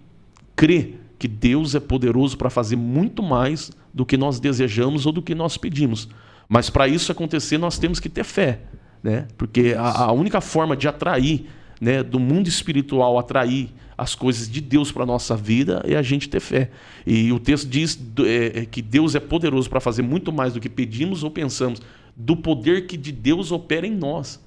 crer que Deus é poderoso para fazer muito mais do que nós desejamos ou do que nós pedimos. Mas para isso acontecer, nós temos que ter fé, né? Porque a única forma de atrair, né, do mundo espiritual, atrair as coisas de Deus para a nossa vida é a gente ter fé. E o texto diz que Deus é poderoso para fazer muito mais do que pedimos ou pensamos, do poder que de Deus opera em nós.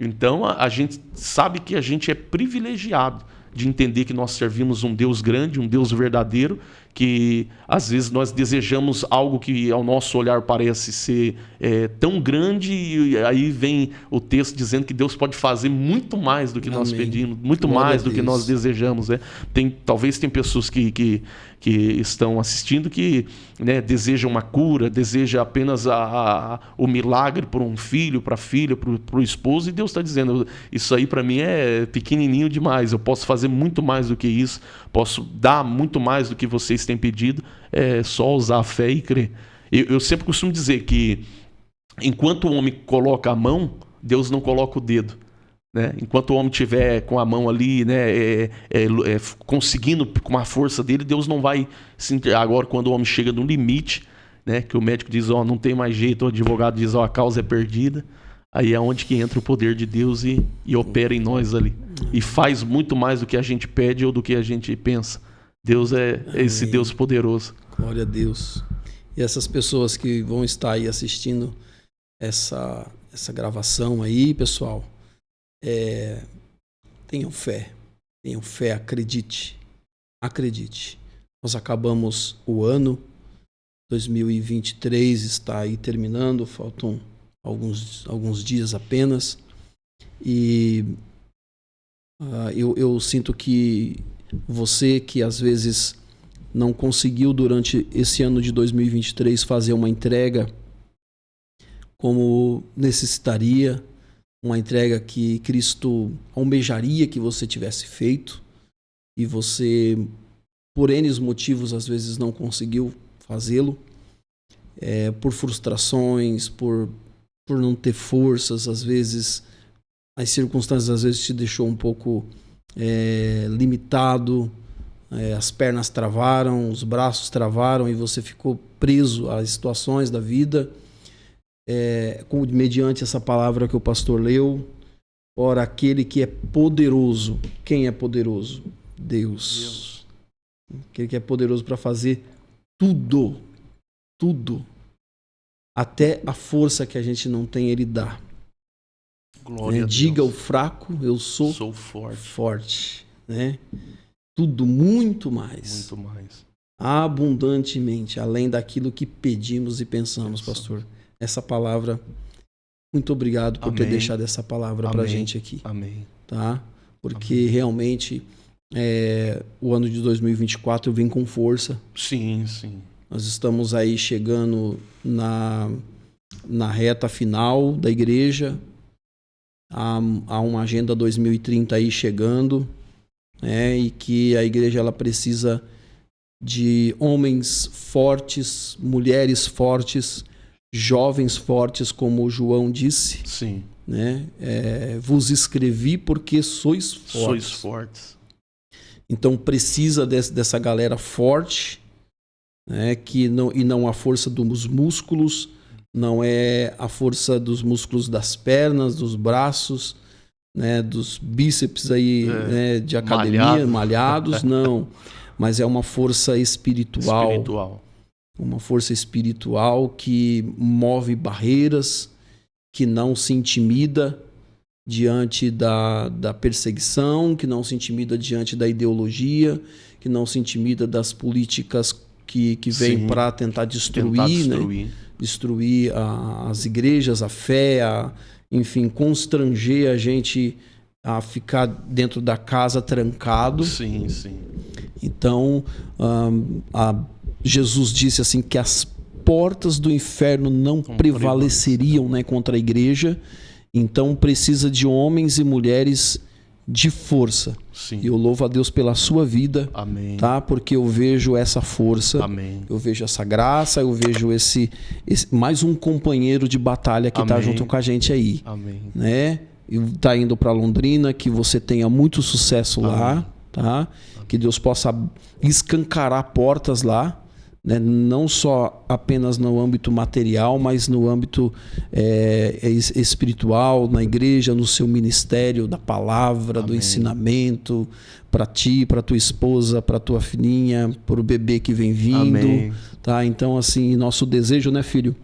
Então a gente sabe que a gente é privilegiado de entender que nós servimos um Deus grande, um Deus verdadeiro, que às vezes nós desejamos algo que ao nosso olhar parece ser tão grande, e aí vem o texto dizendo que Deus pode fazer muito mais do que nós pedimos, muito mais do que nós desejamos. Né? Talvez tem pessoas que estão assistindo que, né, desejam uma cura, desejam apenas o milagre por um filho, para a filha, para o esposo, e Deus está dizendo, isso aí para mim é pequenininho demais, eu posso fazer muito mais do que isso, posso dar muito mais do que vocês têm pedido, é só usar a fé e crer. Eu sempre costumo dizer que enquanto o homem coloca a mão, Deus não coloca o dedo. Né? Enquanto o homem estiver com a mão ali, né, conseguindo com a força dele, Deus não vai se entregar. Agora, quando o homem chega no limite, né, que o médico diz, não tem mais jeito, o advogado diz, a causa é perdida, aí é onde que entra o poder de Deus e opera em nós ali. E faz muito mais do que a gente pede ou do que a gente pensa. Deus é esse Deus poderoso. Glória a Deus. E essas pessoas que vão estar aí assistindo essa gravação aí, pessoal, tenham fé, acredite. Nós acabamos o ano, 2023 está aí terminando, faltam alguns dias apenas, e eu sinto que você que às vezes não conseguiu durante esse ano de 2023 fazer uma entrega como necessitaria, uma entrega que Cristo almejaria que você tivesse feito, e você, por N motivos, às vezes não conseguiu fazê-lo, por frustrações, por não ter forças, às vezes as circunstâncias às vezes te deixou um pouco limitado, as pernas travaram, os braços travaram e você ficou preso às situações da vida, mediante essa palavra que o pastor leu. Ora, aquele que é poderoso, quem é poderoso? Deus. Aquele que é poderoso para fazer tudo, até a força que a gente não tem, ele dá. Glória a diga Deus. o fraco, eu sou forte. Né? Tudo, muito mais. Abundantemente, além daquilo que pedimos e pensamos, pastor. Essa palavra, muito obrigado por ter deixado essa palavra para a gente aqui. Amém. Tá? Porque realmente o ano de 2024 vem com força. Sim. Nós estamos aí chegando na reta final da igreja. Há uma agenda 2030 aí chegando, né? E que a igreja ela precisa de homens fortes, mulheres fortes, jovens fortes, como o João disse. Sim. Né? Vos escrevi porque sois fortes. Então precisa dessa galera forte, né? E não a força dos músculos, não é a força dos músculos das pernas, dos braços, né? Dos bíceps aí, né? De academia, malhados, não. Mas é uma força espiritual. Uma força espiritual que move barreiras, que não se intimida diante da perseguição, que não se intimida diante da ideologia, que não se intimida das políticas que vêm para tentar destruir. Né? Destruir as igrejas, a fé, enfim, constranger a gente a ficar dentro da casa trancado. Sim. Então, Jesus disse assim que as portas do inferno não prevaleceriam, né, contra a igreja. Então precisa de homens e mulheres de força. Sim. E eu louvo a Deus pela sua vida. Amém. Tá? Porque eu vejo essa força. Amém. Eu vejo essa graça, eu vejo esse mais um companheiro de batalha que está junto com a gente aí. Amém. Né? E tá indo para Londrina, que você tenha muito sucesso lá, tá? Amém. Que Deus possa escancarar portas lá, né? Não só apenas no âmbito material, mas no âmbito espiritual, na igreja, no seu ministério da palavra, Amém. Do ensinamento, para ti, para tua esposa, para tua filhinha, para o bebê que vem vindo. Amém. Tá? Então, assim, nosso desejo, né, filho?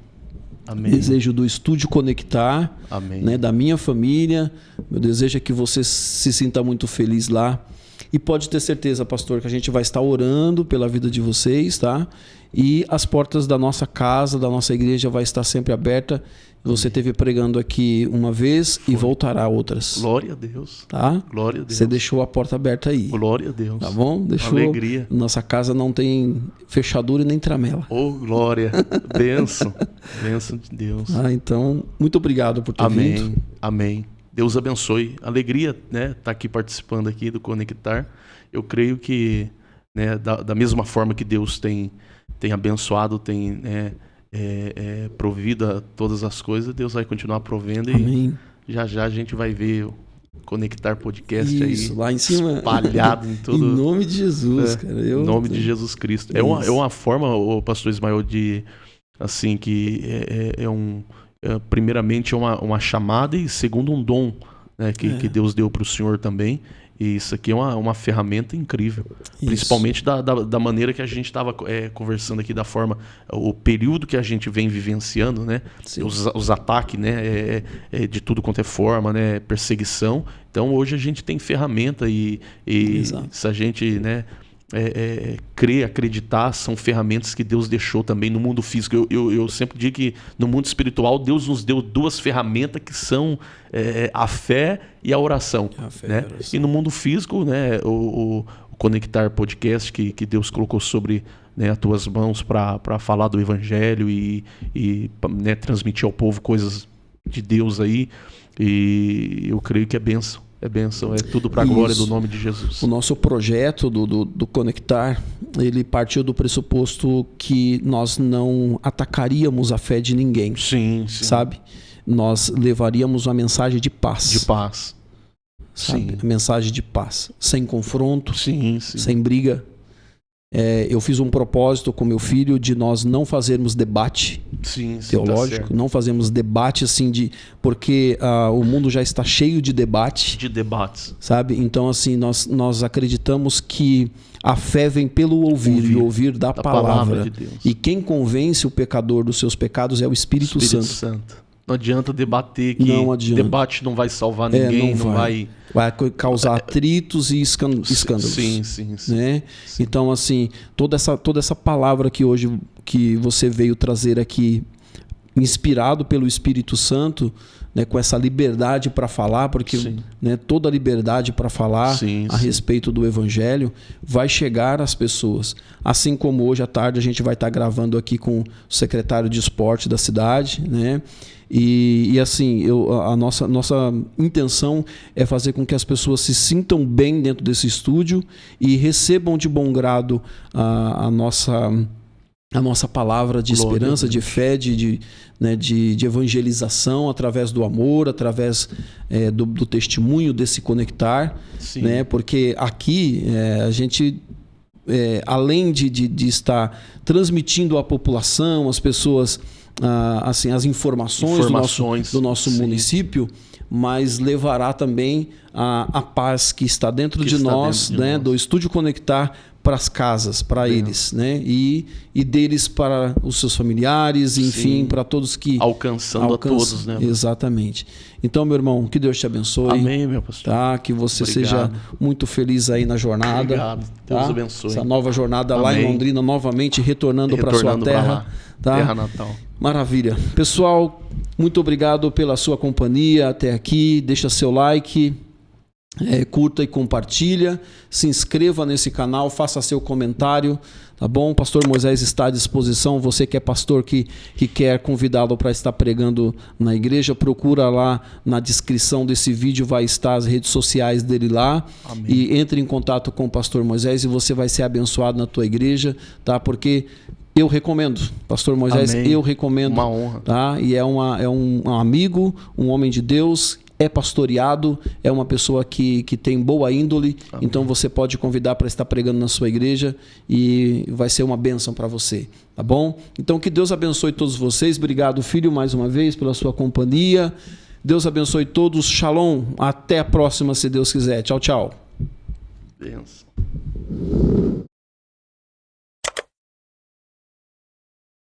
Amém. Desejo do Estúdio Conectar, né, da minha família. Meu desejo é que você se sinta muito feliz lá. E pode ter certeza, pastor, que a gente vai estar orando pela vida de vocês, tá? E as portas da nossa casa, da nossa igreja vai estar sempre aberta. Você esteve pregando aqui uma vez e voltará outras. Glória a Deus. Tá? Glória a Deus. Você deixou a porta aberta aí. Glória a Deus. Tá bom? Deixou. Alegria. Nossa casa não tem fechadura e nem tramela. Oh, glória. Bênção. Bênção de Deus. Então, muito obrigado por ter vindo. Amém. Deus abençoe. Alegria, né, estar aqui participando aqui do Conectar. Eu creio que, né, da mesma forma que Deus tem abençoado, tem provido todas as coisas, Deus vai continuar provendo. Amém. E já a gente vai ver o Conectar Podcast isso, aí lá em cima, espalhado em todo. Em nome de Jesus, cara. Em nome de Jesus Cristo. É uma forma, o pastor Ismael, de assim, que primeiramente é uma chamada e segundo um dom, né, que Deus deu para o senhor também. E isso aqui é uma ferramenta incrível. Isso. Principalmente da maneira que a gente estava conversando aqui, da forma, o período que a gente vem vivenciando, né? Os ataques, né? De tudo quanto é forma, né? Perseguição. Então hoje a gente tem ferramenta e se a gente, né, crer, acreditar, são ferramentas que Deus deixou também no mundo físico. Eu sempre digo que no mundo espiritual Deus nos deu duas ferramentas que são a fé e a oração, né? E no mundo físico, né, o Conectar Podcast que Deus colocou sobre, né, as tuas mãos para falar do Evangelho e né, transmitir ao povo coisas de Deus aí, e eu creio que é bênção. É bênção, é tudo para a glória do nome de Jesus. O nosso projeto do Conectar, ele partiu do pressuposto que nós não atacaríamos a fé de ninguém. Sim. Sabe? Nós levaríamos uma mensagem de paz. De paz. Sabe? Sim. A mensagem de paz. Sem confronto, sim. sem briga. Eu fiz um propósito com meu filho de nós não fazermos debate teológico, tá, não fazemos debate assim porque o mundo já está cheio de debate. De debates. Sabe? Então, assim, nós acreditamos que a fé vem pelo ouvir e ouvir da palavra. De Deus. E quem convence o pecador dos seus pecados é o Espírito Santo. Não adianta debater, que não adianta. Debate não vai salvar ninguém, não vai causar atritos e escândalos. Sim. Né? Sim. Então, assim, toda essa palavra que hoje que você veio trazer aqui, inspirado pelo Espírito Santo, né, com essa liberdade para falar, porque, né, toda liberdade para falar a respeito do Evangelho vai chegar às pessoas. Assim como hoje à tarde a gente vai estar gravando aqui com o secretário de esporte da cidade, né? E assim, a nossa intenção é fazer com que as pessoas se sintam bem dentro desse estúdio e recebam de bom grado a nossa palavra de esperança, de fé, de evangelização através do amor, através do testemunho desse Conectar, né? Porque aqui a gente, além de estar transmitindo à população, às pessoas, assim, as informações do nosso município, mas levará também a paz que está dentro de nós, né? Do Estúdio Conectar para as casas, para eles, né? E deles para os seus familiares, enfim, para todos que alcançando a todos, né? Exatamente. Então, meu irmão, que Deus te abençoe. Amém, meu pastor. Tá? Que você seja muito feliz aí na jornada. Obrigado. Deus abençoe. Essa nova jornada lá em Londrina, novamente retornando para sua terra, tá? Terra natal. Maravilha. Pessoal, muito obrigado pela sua companhia até aqui. Deixa seu like. curta e compartilha, se inscreva nesse canal, faça seu comentário, tá bom? O pastor Moisés está à disposição. Você que é pastor que quer convidá-lo para estar pregando na igreja, procura lá na descrição desse vídeo, vai estar as redes sociais dele lá. Amém. E entre em contato com o pastor Moisés e você vai ser abençoado na tua igreja, tá? Porque eu recomendo, pastor Moisés. Amém. Eu recomendo. Uma honra. Tá? E é um amigo, um homem de Deus, é pastoreado, é uma pessoa que tem boa índole. Amém. Então você pode convidar para estar pregando na sua igreja e vai ser uma bênção para você, tá bom? Então que Deus abençoe todos vocês. Obrigado, filho, mais uma vez pela sua companhia. Deus abençoe todos. Shalom. Até a próxima, se Deus quiser. Tchau, tchau. Bênção.